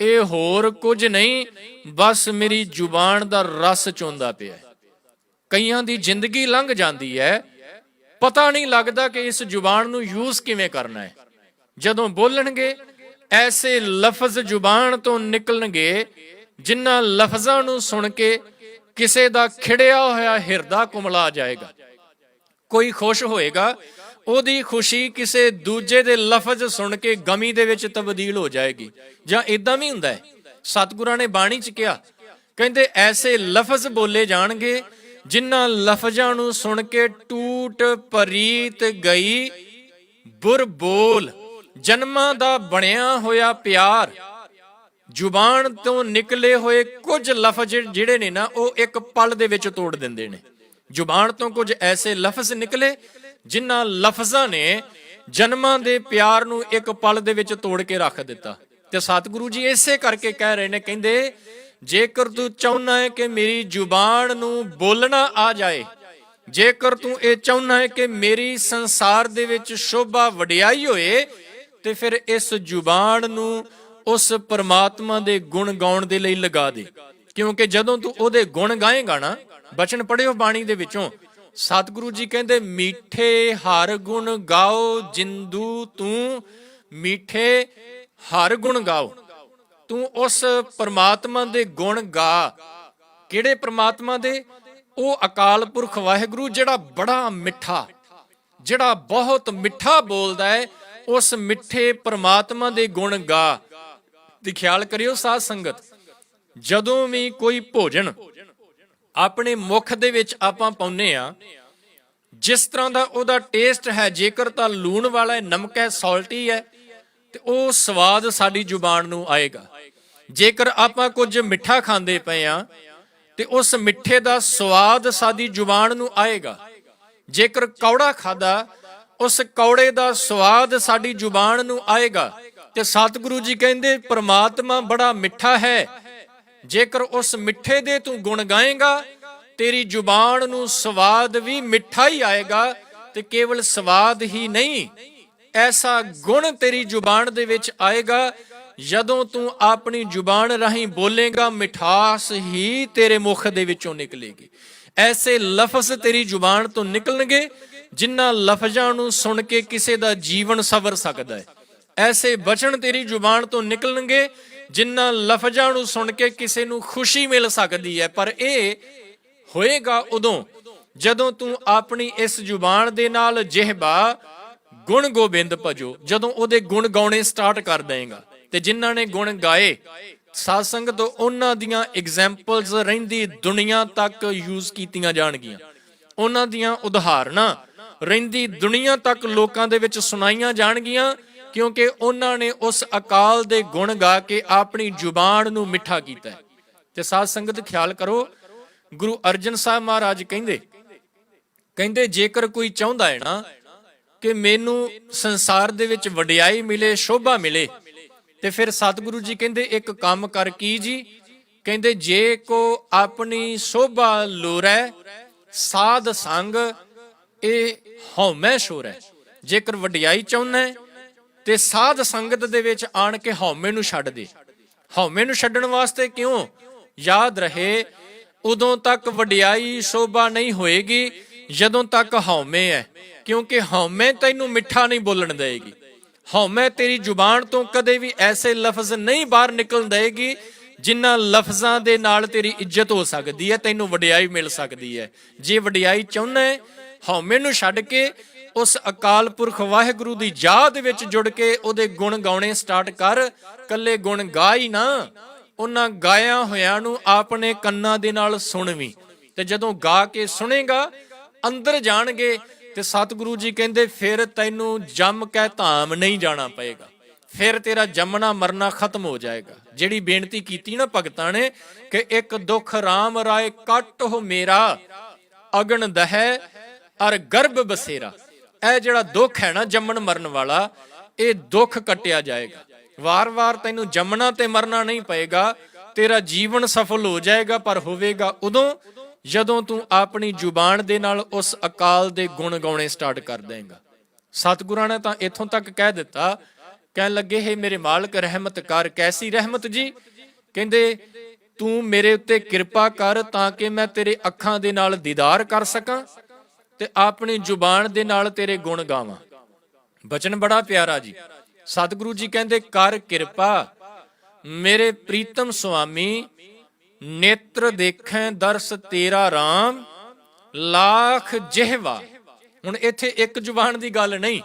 ਇਹ ਹੋਰ ਕੁਝ ਨਹੀਂ, ਬਸ ਮੇਰੀ ਜ਼ੁਬਾਨ ਦਾ ਰਸ ਚੋਂਦਾ ਪਿਆ। ਕਈਆਂ ਦੀ ਜ਼ਿੰਦਗੀ ਲੰਘ ਜਾਂਦੀ ਹੈ, ਪਤਾ ਨਹੀਂ ਲੱਗਦਾ ਕਿ ਇਸ ਜ਼ੁਬਾਨ ਨੂੰ ਯੂਜ਼ ਕਿਵੇਂ ਕਰਨਾ ਹੈ। ਜਦੋਂ ਬੋਲਣਗੇ ਐਸੇ ਲਫ਼ਜ਼ ਜ਼ੁਬਾਨ ਤੋਂ ਨਿਕਲਣਗੇ ਜਿਨ੍ਹਾਂ ਲਫ਼ਜ਼ਾਂ ਨੂੰ ਸੁਣ ਕੇ ਕਿਸੇ ਦਾ ਖਿੜਿਆ ਹੋਇਆ ਹਿਰਦਾ ਕੁਮਲਾ ਜਾਏਗਾ। ਕੋਈ ਖੁਸ਼ ਹੋਏਗਾ, ਉਹਦੀ ਖੁਸ਼ੀ ਕਿਸੇ ਦੂਜੇ ਦੇ ਲਫ਼ਜ਼ ਸੁਣ ਕੇ ਗਮੀ ਦੇ ਵਿੱਚ ਤਬਦੀਲ ਹੋ ਜਾਏਗੀ। ਜਾਂ ਇਦਾਂ ਵੀ ਹੁੰਦਾ ਹੈ, ਸਤਿਗੁਰਾਂ ਨੇ ਬਾਣੀ 'ਚ ਕਿਹਾ, ਕਹਿੰਦੇ ਐਸੇ ਲਫ਼ਜ਼ ਬੋਲੇ ਜਾਣਗੇ ਜਿਨ੍ਹਾਂ ਲਫ਼ਜ਼ਾਂ ਨੂੰ ਸੁਣ ਕੇ ਟੂਟ ਪਰੀਤ ਗਈ ਬੁਰ ਬੋਲ। ਜਨਮਾਂ ਦਾ ਬਣਿਆ ਹੋਇਆ ਪਿਆਰ, ਜ਼ੁਬਾਨ ਤੋਂ ਨਿਕਲੇ ਹੋਏ ਕੁਝ ਲਫ਼ਜ਼ ਜਿਹੜੇ ਨੇ ਨਾ ਉਹ ਇੱਕ ਪਲ ਦੇ ਵਿੱਚ ਤੋੜ ਦਿੰਦੇ ਨੇ। ਜ਼ੁਬਾਨ ਤੋਂ ਕੁਝ ਐਸੇ ਲਫ਼ਜ਼ ਨਿਕਲੇ ਜਿਨ੍ਹਾਂ ਲਫ਼ਜ਼ਾਂ ਨੇ ਜਨਮਾਂ ਦੇ ਪਿਆਰ ਨੂੰ ਇੱਕ ਪਲ ਦੇ ਵਿੱਚ ਤੋੜ ਕੇ ਰੱਖ ਦਿੱਤਾ। ਤੇ ਸਤਿਗੁਰੂ ਜੀ ਇਸੇ ਕਰਕੇ ਕਹਿ ਰਹੇ ਨੇ, ਕਹਿੰਦੇ ਜੇਕਰ ਤੂੰ ਚਾਹੁੰਦਾ ਹੈ ਕਿ ਮੇਰੀ ਜ਼ੁਬਾਨ ਨੂੰ ਬੋਲਣਾ ਆ ਜਾਏ, ਜੇਕਰ ਤੂੰ ਇਹ ਚਾਹੁੰਦਾ ਹੈ ਕਿ ਮੇਰੀ ਸੰਸਾਰ ਦੇ ਵਿੱਚ ਸ਼ੋਭਾ ਵਡਿਆਈ ਹੋਏ, ਤੇ ਫਿਰ ਇਸ ਜ਼ੁਬਾਨ ਨੂੰ ਉਸ ਪਰਮਾਤਮਾ ਦੇ ਗੁਣ ਗਾਉਣ ਦੇ ਲਈ ਲਗਾ ਦੇ। ਕਿਉਂਕਿ ਜਦੋਂ ਤੂੰ ਉਹਦੇ ਗੁਣ ਗਾਏਗਾ ਨਾ, ਬਚਨ ਪੜਿਓ ਬਾਣੀ ਦੇ ਵਿੱਚੋਂ, ਸਤਿਗੁਰੂ ਜੀ ਕਹਿੰਦੇ ਮੀਠੇ ਹਰ ਗੁਣ ਗਾਓ ਜਿੰਦੂ ਤੂੰ, ਮੀਠੇ ਹਰ ਗੁਣ ਗਾਓ। ਤੂੰ ਉਸ ਪਰਮਾਤਮਾ ਦੇ ਗੁਣ ਗਾ। ਕਿਹੜੇ ਪਰਮਾਤਮਾ ਦੇ? ਉਹ ਅਕਾਲ ਪੁਰਖ ਵਾਹਿਗੁਰੂ ਜਿਹੜਾ ਬੜਾ ਮਿੱਠਾ, ਜਿਹੜਾ ਬਹੁਤ ਮਿੱਠਾ ਬੋਲਦਾ ਹੈ, ਉਸ ਮਿੱਠੇ ਪਰਮਾਤਮਾ ਦੇ ਗੁਣ ਗਾ। ਤੇ ਖਿਆਲ ਕਰਿਓ ਸਾਧ ਸੰਗਤ, ਜਦੋਂ ਵੀ ਕੋਈ ਭੋਜਨ ਆਪਣੇ ਮੁਖ ਦੇ ਵਿੱਚ ਆਪਾਂ ਪਾਉਨੇ ਆ, ਜਿਸ ਤਰ੍ਹਾਂ ਦਾ ਉਹਦਾ ਟੇਸਟ ਹੈ, ਜੇਕਰ ਤਾਂ ਲੂਣ ਵਾਲਾ ਹੈ, ਨਮਕ ਹੈ, ਸਾਲਟੀ ਹੈ, ਤੇ ਉਹ ਸਵਾਦ ਸਾਡੀ ਜ਼ੁਬਾਨ ਨੂੰ ਆਏਗਾ। ਜੇਕਰ ਆਪਾਂ ਕੁਝ ਮਿੱਠਾ ਖਾਂਦੇ ਪਏ ਆ ਤੇ ਉਸ ਮਿੱਠੇ ਦਾ ਸਵਾਦ ਸਾਡੀ ਜ਼ੁਬਾਨ ਨੂੰ ਆਏਗਾ। ਜੇਕਰ ਕੌੜਾ ਖਾਦਾ, ਉਸ ਕੌੜੇ ਦਾ ਸਵਾਦ ਸਾਡੀ ਜ਼ੁਬਾਨ ਨੂੰ ਆਏਗਾ। ਤੇ ਸਤਿਗੁਰੂ ਜੀ ਕਹਿੰਦੇ ਪ੍ਰਮਾਤਮਾ ਬੜਾ ਮਿੱਠਾ ਹੈ, ਜੇਕਰ ਉਸ ਮਿੱਠੇ ਦੇ ਤੂੰ ਗੁਣ ਗਾਏਗਾ, ਤੇਰੀ ਜ਼ੁਬਾਨ ਨੂੰ ਸਵਾਦ ਵੀ ਮਿੱਠਾ ਹੀ ਆਏਗਾ। ਤੇ ਕੇਵਲ ਸਵਾਦ ਹੀ ਨਹੀਂ, ਐਸਾ ਗੁਣ ਤੇਰੀ ਜ਼ੁਬਾਨ ਦੇ ਵਿੱਚ ਆਏਗਾ, ਜਦੋਂ ਤੂੰ ਆਪਣੀ ਜ਼ੁਬਾਨ ਰਾਹੀਂ ਬੋਲੇਗਾ, ਮਿਠਾਸ ਹੀ ਤੇਰੇ ਮੁਖ ਦੇ ਵਿੱਚੋਂ ਨਿਕਲੇਗੀ। ਐਸੇ ਲਫ਼ਜ਼ ਤੇਰੀ ਜ਼ੁਬਾਨ ਤੋਂ ਨਿਕਲਣਗੇ ਜਿਨ੍ਹਾਂ ਲਫ਼ਜ਼ਾਂ ਨੂੰ ਸੁਣ ਕੇ ਕਿਸੇ ਦਾ ਜੀਵਨ ਸਵਰ ਸਕਦਾ ਹੈ। ਐਸੇ ਬਚਨ ਤੇਰੀ ਜ਼ੁਬਾਨ ਤੋਂ ਨਿਕਲਣਗੇ ਜਿਨ੍ਹਾਂ ਲਫ਼ਜ਼ਾਂ ਨੂੰ ਸੁਣ ਕੇ ਕਿਸੇ ਨੂੰ ਖੁਸ਼ੀ ਮਿਲ ਸਕਦੀ ਹੈ। ਪਰ ਇਹ ਹੋਏਗਾ ਉਦੋਂ ਜਦੋਂ ਤੂੰ ਆਪਣੀ ਇਸ ਜ਼ੁਬਾਨ ਦੇ ਨਾਲ ਜਿਹਬਾ ਗੁਣ ਗੋਬਿੰਦ ਭਜੋ, ਜਦੋਂ ਉਹਦੇ ਗੁਣ ਗਾਉਣੇ ਸਟਾਰਟ ਕਰ ਦੇਂਗਾ। ਤੇ ਜਿਨ੍ਹਾਂ ਨੇ ਗੁਣ ਗਾਏ ਸਾਧ ਸੰਗਤ, ਉਹਨਾਂ ਦੀਆਂ ਐਗਜ਼ੈਂਪਲਸ ਰਹਿੰਦੀ ਦੁਨੀਆ ਤੱਕ ਯੂਜ਼ ਕੀਤੀਆਂ ਜਾਣਗੀਆਂ। ਉਹਨਾਂ ਦੀਆਂ ਉਦਾਹਰਨਾਂ ਰਹਿੰਦੀ ਦੁਨੀਆ ਤੱਕ ਲੋਕਾਂ ਦੇ ਵਿੱਚ ਸੁਣਾਈਆਂ ਜਾਣਗੀਆਂ, ਕਿਉਂਕਿ ਉਹਨਾਂ ਨੇ ਉਸ ਅਕਾਲ ਦੇ ਗੁਣ ਗਾ ਕੇ ਆਪਣੀ ਜ਼ੁਬਾਨ ਨੂੰ ਮਿੱਠਾ ਕੀਤਾ ਹੈ। ਤੇ ਸਾਧ ਸੰਗਤ ਖਿਆਲ ਕਰੋ, ਗੁਰੂ ਅਰਜਨ ਸਾਹਿਬ ਮਹਾਰਾਜ ਕਹਿੰਦੇ ਜੇਕਰ ਕੋਈ ਚਾਹੁੰਦਾ ਹੈ ਨਾ ਕਿ ਮੈਨੂੰ ਸੰਸਾਰ ਦੇ ਵਿੱਚ ਵਡਿਆਈ ਮਿਲੇ, ਸ਼ੋਭਾ ਮਿਲੇ, ਤੇ ਫਿਰ ਸਤਿਗੁਰੂ ਜੀ ਕਹਿੰਦੇ ਇੱਕ ਕੰਮ ਕਰ ਕੀ ਜੀ, ਕਹਿੰਦੇ ਜੇ ਕੋ ਆਪਣੀ ਸ਼ੋਭਾ ਲੋਰੈ ਸਾਧ ਸੰਗ ਇਹ ਹਉਮੈ ਸ਼ੋਰੈ। ਜੇਕਰ ਵਡਿਆਈ ਚਾਹੁੰਦਾ ਹੈ ਤੇ ਸਾਧ ਸੰਗਤ ਦੇ ਵਿੱਚ ਆਣ ਕੇ ਹਉਮੈ ਨੂੰ ਛੱਡ ਦੇ। ਹਉਮੈ ਨੂੰ ਛੱਡਣ ਵਾਸਤੇ ਕਿਉਂ? ਯਾਦ ਰਹੇ, ਉਦੋਂ ਤੱਕ ਵਡਿਆਈ ਸ਼ੋਭਾ ਨਹੀਂ ਹੋਏਗੀ ਜਦੋਂ ਤੱਕ ਹਉਮੈ ਹੈ, ਕਿਉਂਕਿ ਹਉਮੈ ਤੈਨੂੰ ਮਿੱਠਾ ਨਹੀਂ ਬੋਲਣ ਦੇਗੀ। ਹਉਮੈ ਤੇਰੀ ਜ਼ੁਬਾਨ ਤੋਂ ਕਦੇ ਵੀ ਐਸੇ ਲਫ਼ਜ਼ ਨਹੀਂ ਬਾਹਰ ਨਿਕਲਣ ਦੇਗੀ ਜਿਨ੍ਹਾਂ ਲਫ਼ਜ਼ਾਂ ਦੇ ਨਾਲ ਤੇਰੀ ਇੱਜ਼ਤ ਹੋ ਸਕਦੀ ਹੈ, ਤੈਨੂੰ ਵਡਿਆਈ ਮਿਲ ਸਕਦੀ ਹੈ। ਜੇ ਵਡਿਆਈ ਚਾਹੁੰਦਾ ਹੈ, ਹਉਮੈ ਨੂੰ ਛੱਡ ਕੇ ਉਸ ਅਕਾਲ ਪੁਰਖ ਵਾਹਿਗੁਰੂ ਦੀ ਯਾਦ ਵਿੱਚ ਜੁੜ ਕੇ ਉਹਦੇ ਗੁਣ ਗਾਉਣੇ ਸਟਾਰਟ ਕਰ। ਕੱਲੇ ਗੁਣ ਗਾ ਹੀ ਨਾ, ਉਹਨਾਂ ਗਾਇਆ ਹੋਇਆਂ ਨੂੰ ਆਪਣੇ ਕੰਨਾਂ ਦੇ ਨਾਲ ਸੁਣ ਵੀ। ਤੇ ਜਦੋਂ ਗਾ ਕੇ ਸੁਣੇਗਾ, ਅੰਦਰ ਜਾਣਗੇ, ਤੇ ਸਤਿਗੁਰੂ ਜੀ ਕਹਿੰਦੇ ਫਿਰ ਤੈਨੂੰ ਜੰਮ ਕੇ ਧਾਮ ਨਹੀਂ ਜਾਣਾ ਪਏਗਾ, ਫਿਰ ਤੇਰਾ ਜੰਮਣਾ ਮਰਨਾ ਖਤਮ ਹੋ ਜਾਏਗਾ। ਜਿਹੜੀ ਬੇਨਤੀ ਕੀਤੀ ਨਾ ਭਗਤਾਂ ਨੇ ਕਿ ਇੱਕ ਦੁੱਖ ਰਾਮ ਰਾਏ ਕੱਟ ਹੋ ਮੇਰਾ, ਅਗਨ ਦਹੈ ਅਰ ਗਰਭ ਬਸੇਰਾ। ਇਹ ਜਿਹੜਾ ਦੁੱਖ ਹੈ ਨਾ ਜੰਮਣ ਮਰਨ ਵਾਲਾ, ਇਹ ਦੁੱਖ ਕੱਟਿਆ ਜਾਏਗਾ। ਵਾਰ-ਵਾਰ ਤੈਨੂੰ ਜੰਮਣਾ ਤੇ ਮਰਨਾ ਨਹੀਂ ਪਏਗਾ, ਤੇਰਾ ਜੀਵਨ ਸਫਲ ਹੋ ਜਾਏਗਾ। ਪਰ ਹੋਵੇਗਾ ਉਦੋਂ ਜਦੋਂ ਤੂੰ ਆਪਣੀ ਜ਼ੁਬਾਨ ਦੇ ਨਾਲ ਉਸ ਅਕਾਲ ਦੇ ਗੁਣ ਗਾਉਣੇ ਸਟਾਰਟ ਕਰ ਦੇਂਗਾ। ਸਤਿਗੁਰਾਂ ਨੇ ਤਾਂ ਇੱਥੋਂ ਤੱਕ ਕਹਿ ਦਿੱਤਾ, ਕਹਿਣ ਲੱਗੇ ਹੈ ਮੇਰੇ ਮਾਲਕ ਰਹਿਮਤ ਕਰ। ਕੈਸੀ ਰਹਿਮਤ ਜੀ? ਕਹਿੰਦੇ ਤੂੰ ਮੇਰੇ ਉੱਤੇ ਕਿਰਪਾ ਕਰ ਤਾਂ ਕਿ ਮੈਂ ਤੇਰੇ ਅੱਖਾਂ ਦੇ ਨਾਲ ਦੀਦਾਰ ਕਰ ਸਕਾਂ ਤੇ ਆਪਣੀ ਜ਼ੁਬਾਨ ਦੇ ਨਾਲ ਤੇਰੇ ਗੁਣ ਗਾਵਾਂ। ਬਚਨ ਬੜਾ ਪਿਆਰਾ ਜੀ। ਸਤਿਗੁਰੂ ਜੀ ਕਹਿੰਦੇ ਕਰ ਕਿਰਪਾ ਮੇਰੇ ਪ੍ਰੀਤਮ ਸੁਆਮੀ, ਨੇਤਰ ਦੇਖੈ ਦਰਸ ਤੇਰਾ ਰਾਮ, ਲੱਖ ਜਿਹਵਾ। ਹੁਣ ਇੱਥੇ ਇੱਕ ਜ਼ੁਬਾਨ ਦੀ ਗੱਲ ਨਹੀਂ।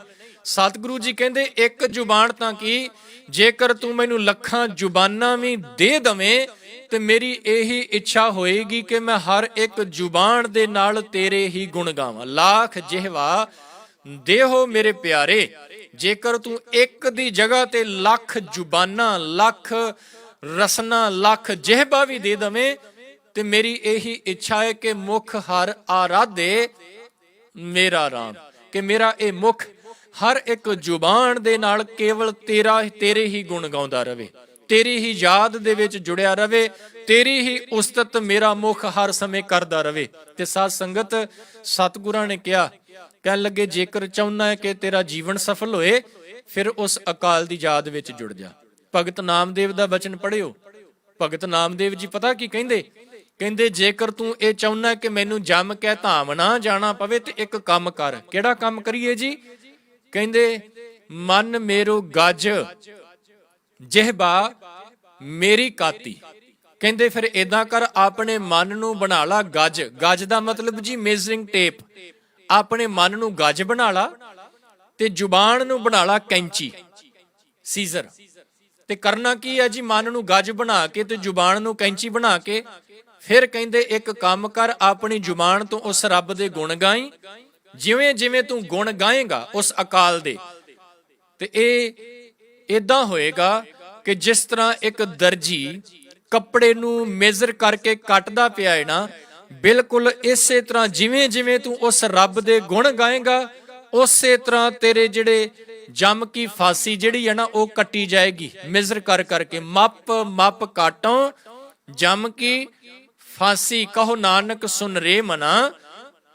ਸਤਿਗੁਰੂ ਜੀ ਕਹਿੰਦੇ ਇੱਕ ਜ਼ੁਬਾਨ ਤਾਂ ਕੀ, ਜੇਕਰ ਤੂੰ ਮੈਨੂੰ ਲੱਖਾਂ ਜ਼ੁਬਾਨਾਂ ਵੀ ਦੇ ਦਵੇਂ ਤੇ ਮੇਰੀ ਇਹੀ ਇੱਛਾ ਹੋਏਗੀ ਕਿ ਮੈਂ ਹਰ ਇੱਕ ਜ਼ੁਬਾਨ ਦੇ ਨਾਲ ਤੇਰੇ ਹੀ ਗੁਣ ਗਾਵਾਂ। ਲੱਖ ਜਿਹਵਾ ਦੇਹੋ ਮੇਰੇ ਪਿਆਰੇ, ਜੇਕਰ ਤੂੰ ਇੱਕ ਦੀ ਜਗ੍ਹਾ ਤੇ ਲੱਖ ਜ਼ੁਬਾਨਾਂ, ਲੱਖ ਰਸਨਾ, ਲੱਖ ਜਿਹਬਾ ਵੀ ਦੇ ਦਵੇਂ ਤੇ ਮੇਰੀ ਇਹੀ ਇੱਛਾ ਹੈ ਕਿ ਮੁਖ ਹਰ ਆਰਾਧੇ ਮੇਰਾ ਰਾਮ, ਕਿ ਮੇਰਾ ਇਹ ਮੁਖ ਹਰ ਇੱਕ ਜ਼ੁਬਾਨ ਦੇ ਨਾਲ ਕੇਵਲ ਤੇਰੇ ਹੀ ਗੁਣ ਗਾਉਂਦਾ ਰਵੇ, ਤੇਰੀ ਹੀ ਯਾਦ ਦੇ ਵਿੱਚ ਜੁੜਿਆ ਰਵੇ, ਤੇਰੀ ਹੀ ਉਸਤਤ ਮੇਰਾ ਮੁਖ ਹਰ ਸਮੇਂ ਕਰਦਾ ਰਵੇ। ਤੇ ਸਾਧ ਸੰਗਤ ਸਤਿਗੁਰਾਂ ਨੇ ਕਿਹਾ, ਕਹਿਣ ਲੱਗੇ ਜੇਕਰ ਚਾਹੁੰਦਾ ਹੈ ਕਿ ਤੇਰਾ ਜੀਵਨ ਸਫਲ ਹੋਏ ਫਿਰ ਉਸ ਅਕਾਲ ਦੀ ਯਾਦ ਵਿੱਚ ਜੁੜ ਜਾ। ਭਗਤ ਨਾਮਦੇਵ ਦਾ ਬਚਨ ਪੜ੍ਹਿਓ। ਭਗਤ ਨਾਮਦੇਵ ਜੀ ਪਤਾ ਕੀ ਕਹਿੰਦੇ? ਕਹਿੰਦੇ ਜੇਕਰ ਤੂੰ ਇਹ ਚਾਹੁੰਦਾ ਕਿ ਮੈਨੂੰ ਜੰਮ ਕੇ ਧਾਮ ਨਾ ਜਾਣਾ ਪਵੇ ਤੇ ਇੱਕ ਕੰਮ ਕਰ। ਕਿਹੜਾ ਕੰਮ ਕਰੀਏ ਜੀ? ਕਹਿੰਦੇ ਮਨ ਮੇਰੋ ਗੱਜ ਜਿਹਬਾ ਮੇਰੀ ਕਾਤੀ। ਕਹਿੰਦੇ ਫਿਰ ਏਦਾਂ ਕਰ, ਆਪਣੇ ਮਨ ਨੂੰ ਬਣਾ ਲਾ ਗੱਜ। ਗੱਜ ਦਾ ਮਤਲਬ ਜੀ ਮੇਜ਼ਰਿੰਗ ਟੇਪ। ਆਪਣੇ ਮਨ ਨੂੰ ਗੱਜ ਬਣਾ ਲਾ ਤੇ ਜ਼ੁਬਾਨ ਨੂੰ ਬਣਾ ਲਾ ਕੈਂਚੀ, ਸੀਜ਼ਰ। ਤੇ ਕਰਨਾ ਕੀ ਹੈ ਜੀ? ਮਨ ਨੂੰ ਗੱਜ ਬਣਾ ਕੇ ਤੇ ਜ਼ੁਬਾਨ ਨੂੰ ਕੈਂਚੀ ਬਣਾ ਕੇ ਫਿਰ ਕਹਿੰਦੇ ਇੱਕ ਕੰਮ ਕਰ, ਆਪਣੀ ਜ਼ੁਬਾਨ ਤੋਂ ਉਸ ਰੱਬ ਦੇ ਗੁਣ ਗਾਈ। ਜਿਵੇਂ ਜਿਵੇਂ ਤੂੰ ਗੁਣ ਗਾਏਗਾ ਉਸ ਅਕਾਲ ਦੇ, ਤੇ ਇਹ ਏਦਾਂ ਹੋਏਗਾ ਕਿ ਜਿਸ ਤਰ੍ਹਾਂ ਇੱਕ ਦਰਜੀ ਕੱਪੜੇ ਨੂੰ ਮੇਜ਼ਰ ਕਰਕੇ ਕੱਟਦਾ ਪਿਆ ਹੈ ਨਾ, ਬਿਲਕੁਲ ਇਸੇ ਤਰ੍ਹਾਂ ਜਿਵੇਂ ਜਿਵੇਂ ਤੂੰ ਉਸ ਰੱਬ ਦੇ ਗੁਣ ਗਾਏਗਾ ਉਸੇ ਤਰ੍ਹਾਂ ਤੇਰੇ ਜਿਹੜੇ ਜੰਮ ਕੀ ਫਾਸੀ ਜਿਹੜੀ ਹੈ ਨਾ ਉਹ ਕੱਟੀ ਜਾਏਗੀ। ਮੇਜ਼ਰ ਕਰ ਕਰਕੇ ਮੱਪ ਮੱਪ ਕਾਟੋਂ ਜੰਮ ਕੀ ਫਾਸੀ, ਕਹੋ ਨਾਨਕ ਸੁਨ ਰੇ ਮਨਾ,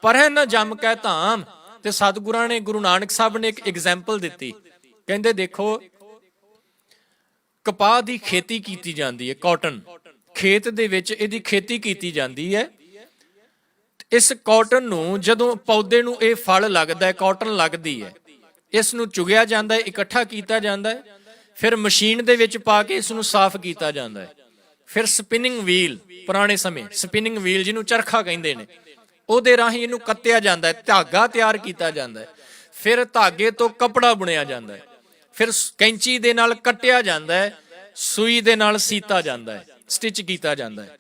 ਪਰਹਿ ਨਾ ਜੰਮ ਕੈ ਧਾਮ। ਤੇ ਸਤਿਗੁਰਾਂ ਨੇ, ਗੁਰੂ ਨਾਨਕ ਸਾਹਿਬ ਨੇ ਇੱਕ ਐਗਜ਼ਾਮਪਲ ਦਿੱਤੀ। ਕਹਿੰਦੇ ਦੇਖੋ ਕਪਾਹ ਦੀ ਖੇਤੀ ਕੀਤੀ ਜਾਂਦੀ ਹੈ, ਕਾਟਨ ਖੇਤ ਦੇ ਵਿੱਚ ਇਹਦੀ ਖੇਤੀ ਕੀਤੀ ਜਾਂਦੀ ਹੈ। ਇਸ ਕਾਟਨ ਨੂੰ ਜਦੋਂ ਪੌਦੇ ਨੂੰ ਇਹ ਫਲ ਲੱਗਦਾ ਹੈ, ਕਾਟਨ ਲੱਗਦੀ ਹੈ, ਇਸ ਨੂੰ ਚੁਗਿਆ ਜਾਂਦਾ ਹੈ, ਇਕੱਠਾ ਕੀਤਾ ਜਾਂਦਾ ਹੈ, ਫਿਰ ਮਸ਼ੀਨ ਦੇ ਵਿੱਚ ਪਾ ਕੇ ਇਸ ਨੂੰ ਸਾਫ਼ ਕੀਤਾ ਜਾਂਦਾ ਹੈ। ਫਿਰ ਸਪਿਨਿੰਗ ਵੀਲ, ਪੁਰਾਣੇ ਸਮੇਂ ਸਪਿਨਿੰਗ ਵੀਲ ਜਿਹਨੂੰ ਚਰਖਾ ਕਹਿੰਦੇ ਨੇ, ਉਹਦੇ ਰਾਹੀਂ ਇਹਨੂੰ ਕੱਤਿਆ ਜਾਂਦਾ ਹੈ, ਧਾਗਾ ਤਿਆਰ ਕੀਤਾ ਜਾਂਦਾ ਹੈ, ਫਿਰ ਧਾਗੇ ਤੋਂ ਕੱਪੜਾ ਬੁਣਿਆ ਜਾਂਦਾ ਹੈ, ਫਿਰ ਕੈਂਚੀ ਦੇ ਨਾਲ ਕੱਟਿਆ ਜਾਂਦਾ ਹੈ, ਸੂਈ ਦੇ ਨਾਲ ਸੀਤਾ ਜਾਂਦਾ ਹੈ, ਸਟਿਚ ਕੀਤਾ ਜਾਂਦਾ ਹੈ।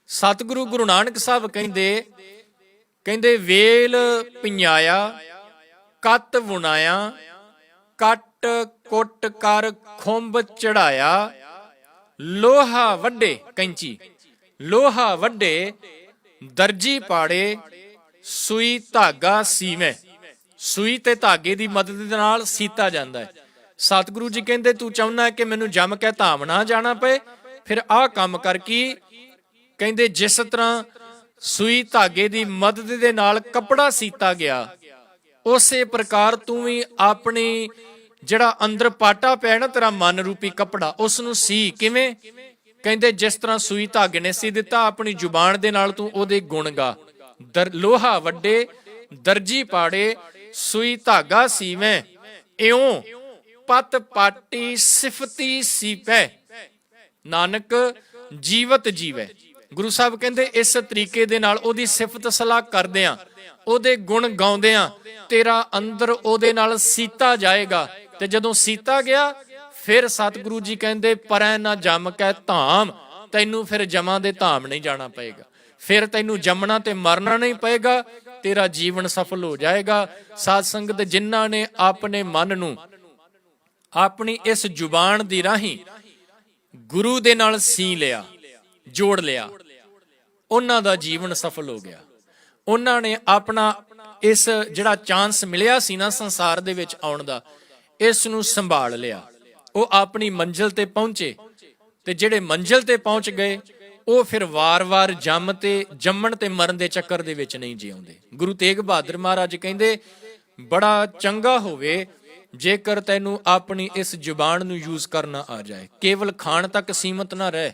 ਸਤਿਗੁਰੂ ਗੁਰੂ ਨਾਨਕ ਸਾਹਿਬ ਕਹਿੰਦੇ ਵੇਲ ਪਿੰਨਾਇਆ ਕੱਤ ਬੁਣਾਇਆ, ਕੱਟ ਕੁੱਟ ਕਰ ਖੁੰਬ ਚੜਾਇਆ, ਲੋਹਾ ਵੱਡੇ ਕੈਂਚੀ, ਲੋਹਾ ਵੱਡੇ ਦਰਜੀ ਪਾੜੇ, ਸੂਈ ਧਾਗਾ ਸੀਵੇਂ। ਸੂਈ ਤੇ ਧਾਗੇ ਦੀ ਮਦਦ ਦੇ ਨਾਲ ਸੀਤਾ ਜਾਂਦਾ ਹੈ। ਸਤਿਗੁਰੂ ਜੀ ਕਹਿੰਦੇ ਤੂੰ ਚਾਹੁੰਦਾ ਕਿ ਮੈਨੂੰ ਜੰਮ ਕੇ ਧਾਮ ਨਾ ਜਾਣਾ ਪਏ, ਫਿਰ ਆਹ ਕੰਮ ਕਰ। ਕੀ ਕਹਿੰਦੇ? ਜਿਸ ਤਰ੍ਹਾਂ ਸੂਈ ਧਾਗੇ ਦੀ ਮਦਦ ਦੇ ਨਾਲ ਕੱਪੜਾ ਸੀਤਾ ਗਿਆ, ਉਸੇ ਪ੍ਰਕਾਰ ਤੂੰ ਵੀ ਆਪਣੀ ਜਿਹੜਾ ਅੰਦਰ ਪਾਟਾ ਪਿਆ ਨਾ ਤੇਰਾ ਮਨ ਰੂਪੀ ਕੱਪੜਾ, ਉਸ ਨੂੰ ਸੀ। ਕਿਵੇਂ? ਕਹਿੰਦੇ ਜਿਸ ਤਰ੍ਹਾਂ ਸੂਈ ਧਾਗੇ ਨੇ ਸੀ ਦਿੱਤਾ, ਆਪਣੀ ਜ਼ੁਬਾਨ ਦੇ ਨਾਲ ਤੂੰ ਉਹਦੇ ਗੁਣ ਗਾ। ਲੋਹਾ ਵੱਡੇ ਦਰਜੀ ਪਾੜੇ, ਸੂਈ ਧਾਗਾ ਸੀਵੇਂ, ਇਉਂ ਪਤ ਪਾਟੀ ਸਿਫਤੀ ਸੀਪੈ, ਨਾਨਕ ਜੀਵਤ ਜੀਵੈ। ਗੁਰੂ ਸਾਹਿਬ ਕਹਿੰਦੇ ਇਸ ਤਰੀਕੇ ਦੇ ਨਾਲ ਉਹਦੀ ਸਿਫਤ ਸਲਾਹ ਕਰਦਿਆਂ, ਉਹਦੇ ਗੁਣ ਗਾਉਂਦਿਆਂ ਤੇਰਾ ਅੰਦਰ ਉਹਦੇ ਨਾਲ ਸੀਤਾ ਜਾਏਗਾ। ਤੇ ਜਦੋਂ ਸੀਤਾ ਗਿਆ ਫਿਰ ਸਤਿਗੁਰੂ ਜੀ ਕਹਿੰਦੇ ਪਰੈ ਨਾ ਜੰਮ ਕੈ ਧਾਮ, ਤੈਨੂੰ ਫਿਰ ਜਮਾਂ ਦੇ ਧਾਮ ਨਹੀਂ ਜਾਣਾ ਪਏਗਾ, ਫਿਰ ਤੈਨੂੰ ਜੰਮਣਾ ਤੇ ਮਰਨਾ ਨਹੀਂ ਪਏਗਾ, ਤੇਰਾ ਜੀਵਨ ਸਫਲ ਹੋ ਜਾਏਗਾ। ਸਾਧ ਸੰਗਤ ਜਿਨ੍ਹਾਂ ਨੇ ਆਪਣੇ ਮਨ ਨੂੰ ਆਪਣੀ ਇਸ ਜ਼ੁਬਾਨ ਦੀ ਰਾਹੀਂ ਗੁਰੂ ਦੇ ਨਾਲ ਸੀ ਲਿਆ, ਜੋੜ ਲਿਆ, ਉਹਨਾਂ ਦਾ ਜੀਵਨ ਸਫਲ ਹੋ ਗਿਆ। ਉਹਨਾਂ ਨੇ ਆਪਣਾ ਇਸ ਜਿਹੜਾ ਚਾਂਸ ਮਿਲਿਆ ਸੀ ਨਾ ਸੰਸਾਰ ਦੇ ਵਿੱਚ ਆਉਣ ਦਾ, ਇਸ ਨੂੰ ਸੰਭਾਲ ਲਿਆ। ਉਹ ਆਪਣੀ ਮੰਜ਼ਿਲ ਤੇ ਪਹੁੰਚੇ, ਤੇ ਜਿਹੜੇ ਮੰਜ਼ਿਲ ਤੇ ਪਹੁੰਚ ਗਏ ਉਹ ਫਿਰ ਵਾਰ-ਵਾਰ ਜੰਮਣ ਤੇ ਮਰਨ ਦੇ ਚੱਕਰ ਦੇ ਵਿੱਚ ਨਹੀਂ ਜਿਉਂਦੇ। ਗੁਰੂ ਤੇਗ ਬਹਾਦਰ ਮਹਾਰਾਜ ਕਹਿੰਦੇ, ਬੜਾ ਚੰਗਾ ਹੋਵੇ ਜੇਕਰ ਤੈਨੂੰ ਆਪਣੀ ਇਸ ਜ਼ੁਬਾਨ ਨੂੰ ਯੂਜ਼ ਕਰਨਾ ਆ ਜਾਏ। ਕੇਵਲ ਖਾਣ ਤੱਕ ਸੀਮਤ ਨਾ ਰਹਿ,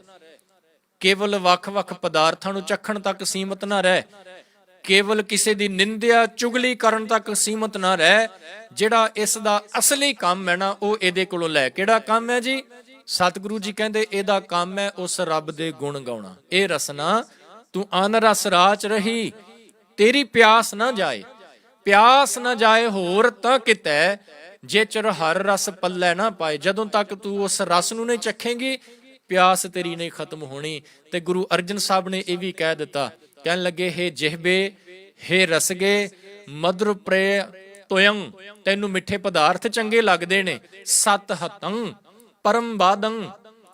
ਕੇਵਲ ਵੱਖ-ਵੱਖ ਪਦਾਰਥਾਂ ਨੂੰ ਚੱਖਣ ਤੱਕ ਸੀਮਤ ਨਾ ਰਹਿ, ਕੇਵਲ ਕਿਸੇ ਦੀ ਨਿੰਦਿਆ ਚੁਗਲੀ ਕਰਨ ਤੱਕ ਸੀਮਤ ਨਾ ਰਹਿ। ਜਿਹੜਾ ਇਸ ਦਾ ਅਸਲੀ ਕੰਮ ਹੈ ਨਾ, ਉਹ ਇਹਦੇ ਕੋਲੋਂ ਲੈ। ਕਿਹੜਾ ਕੰਮ ਹੈ ਜੀ? ਸਤਿਗੁਰੂ ਜੀ ਕਹਿੰਦੇ ਇਹਦਾ ਕੰਮ ਹੈ ਉਸ ਰੱਬ ਦੇ ਗੁਣ ਗਾਉਣਾ। ਇਹ ਰਸਨਾ ਤੂੰ ਅਨ ਰਸ ਰਾਚ ਰਹੀ, ਤੇਰੀ ਪਿਆਸ ਨਾ ਜਾਏ, ਪਿਆਸ ਨਾ ਜਾਏ ਹੋਰ ਤਾਂ ਕਿਤੈ, ਜੇ ਚਿਰ ਹਰ ਰਸ ਪੱਲੇ ਨਾ ਪਾਏ। ਜਦੋਂ ਤੱਕ ਤੂੰ ਉਸ ਰਸ ਨੂੰ ਨਹੀਂ ਚੱਖੇਂਗੀ, ਪਿਆਸ ਤੇਰੀ ਨਹੀਂ ਖਤਮ ਹੋਣੀ। ਤੇ ਗੁਰੂ ਅਰਜਨ ਸਾਹਿਬ ਨੇ ਇਹ ਵੀ ਕਹਿ ਦਿੱਤਾ, ਕਹਿਣ ਲੱਗੇ, ਹੇ ਜਿਹਬੇ ਹੇ ਰਸਗੇ ਮਧੁਰ ਪ੍ਰੇ ਤੋਯੰ, ਤੈਨੂੰ ਮਿੱਠੇ ਪਦਾਰਥ ਚੰਗੇ ਲੱਗਦੇ ਨੇ। ਸਤ ਹਤੰ ਪਰਮ ਬਾਦੰ,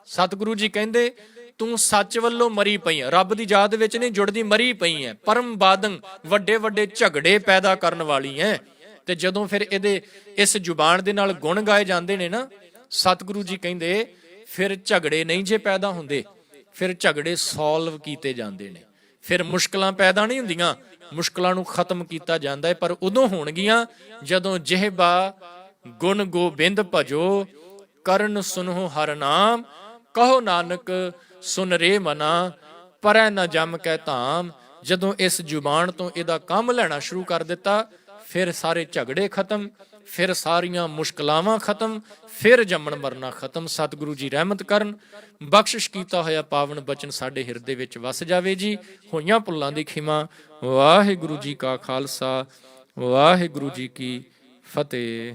ਸਤਿਗੁਰੂ ਜੀ ਕਹਿੰਦੇ ਤੂੰ ਸੱਚ ਵੱਲੋਂ ਮਰੀ ਪਈ ਹੈ, ਰੱਬ ਦੀ ਯਾਦ ਵਿੱਚ ਨਹੀਂ ਜੁੜਦੀ, ਮਰੀ ਪਈ ਹੈ। ਪਰਮ ਬਾਦੰ, ਵੱਡੇ ਵੱਡੇ ਝਗੜੇ ਪੈਦਾ ਕਰਨ ਵਾਲੀ ਹੈ। ਤੇ ਜਦੋਂ ਫਿਰ ਇਹਦੇ ਇਸ ਜ਼ੁਬਾਨ ਦੇ ਨਾਲ ਗੁਣ ਗਾਏ ਜਾਂਦੇ ਨੇ ਨਾ, ਸਤਿਗੁਰੂ ਜੀ ਕਹਿੰਦੇ ਫਿਰ ਝਗੜੇ ਨਹੀਂ ਜੇ ਪੈਦਾ ਹੁੰਦੇ, ਫਿਰ ਝਗੜੇ ਸੋਲਵ ਕੀਤੇ ਜਾਂਦੇ ਨੇ। ਫਿਰ ਮੁਸ਼ਕਲਾਂ ਪੈਦਾ ਨਹੀਂ ਹੁੰਦੀਆਂ, ਮੁਸ਼ਕਲਾਂ ਨੂੰ ਖਤਮ ਕੀਤਾ ਜਾਂਦਾ ਹੈ। ਪਰ ਉਦੋਂ ਹੋਣਗੀਆਂ ਜਦੋਂ ਜਿਹਬਾ ਗੁਣ ਗੋਬਿੰਦ ਭਜੋ, ਕਰਨ ਸੁਨਹੁ ਹਰ ਨਾਮ, ਕਹੋ ਨਾਨਕ ਸੁਨ ਰੇ ਮਨਾ, ਪਰੈ ਨਾ ਜਮ ਕੈ ਧਾਮ। ਜਦੋਂ ਇਸ ਜ਼ੁਬਾਨ ਤੋਂ ਇਹਦਾ ਕੰਮ ਲੈਣਾ ਸ਼ੁਰੂ ਕਰ ਦਿੱਤਾ, ਫਿਰ ਸਾਰੇ ਝਗੜੇ ਖਤਮ, ਫਿਰ ਸਾਰੀਆਂ ਮੁਸ਼ਕਲਾਵਾਂ ਖਤਮ, ਫਿਰ ਜੰਮਣ ਮਰਨਾ ਖਤਮ। ਸਤਿਗੁਰੂ ਜੀ ਰਹਿਮਤ ਕਰਨ, ਬਖਸ਼ਿਸ਼ ਕੀਤਾ ਹੋਇਆ ਪਾਵਨ ਬਚਨ ਸਾਡੇ ਹਿਰਦੇ ਵਿੱਚ ਵਸ ਜਾਵੇ ਜੀ। ਹੋਈਆਂ ਭੁੱਲਾਂ ਦੀ ਖਿਮਾ। ਵਾਹਿਗੁਰੂ ਜੀ ਕਾ ਖਾਲਸਾ, ਵਾਹਿਗੁਰੂ ਜੀ ਕੀ ਫਤਿਹ।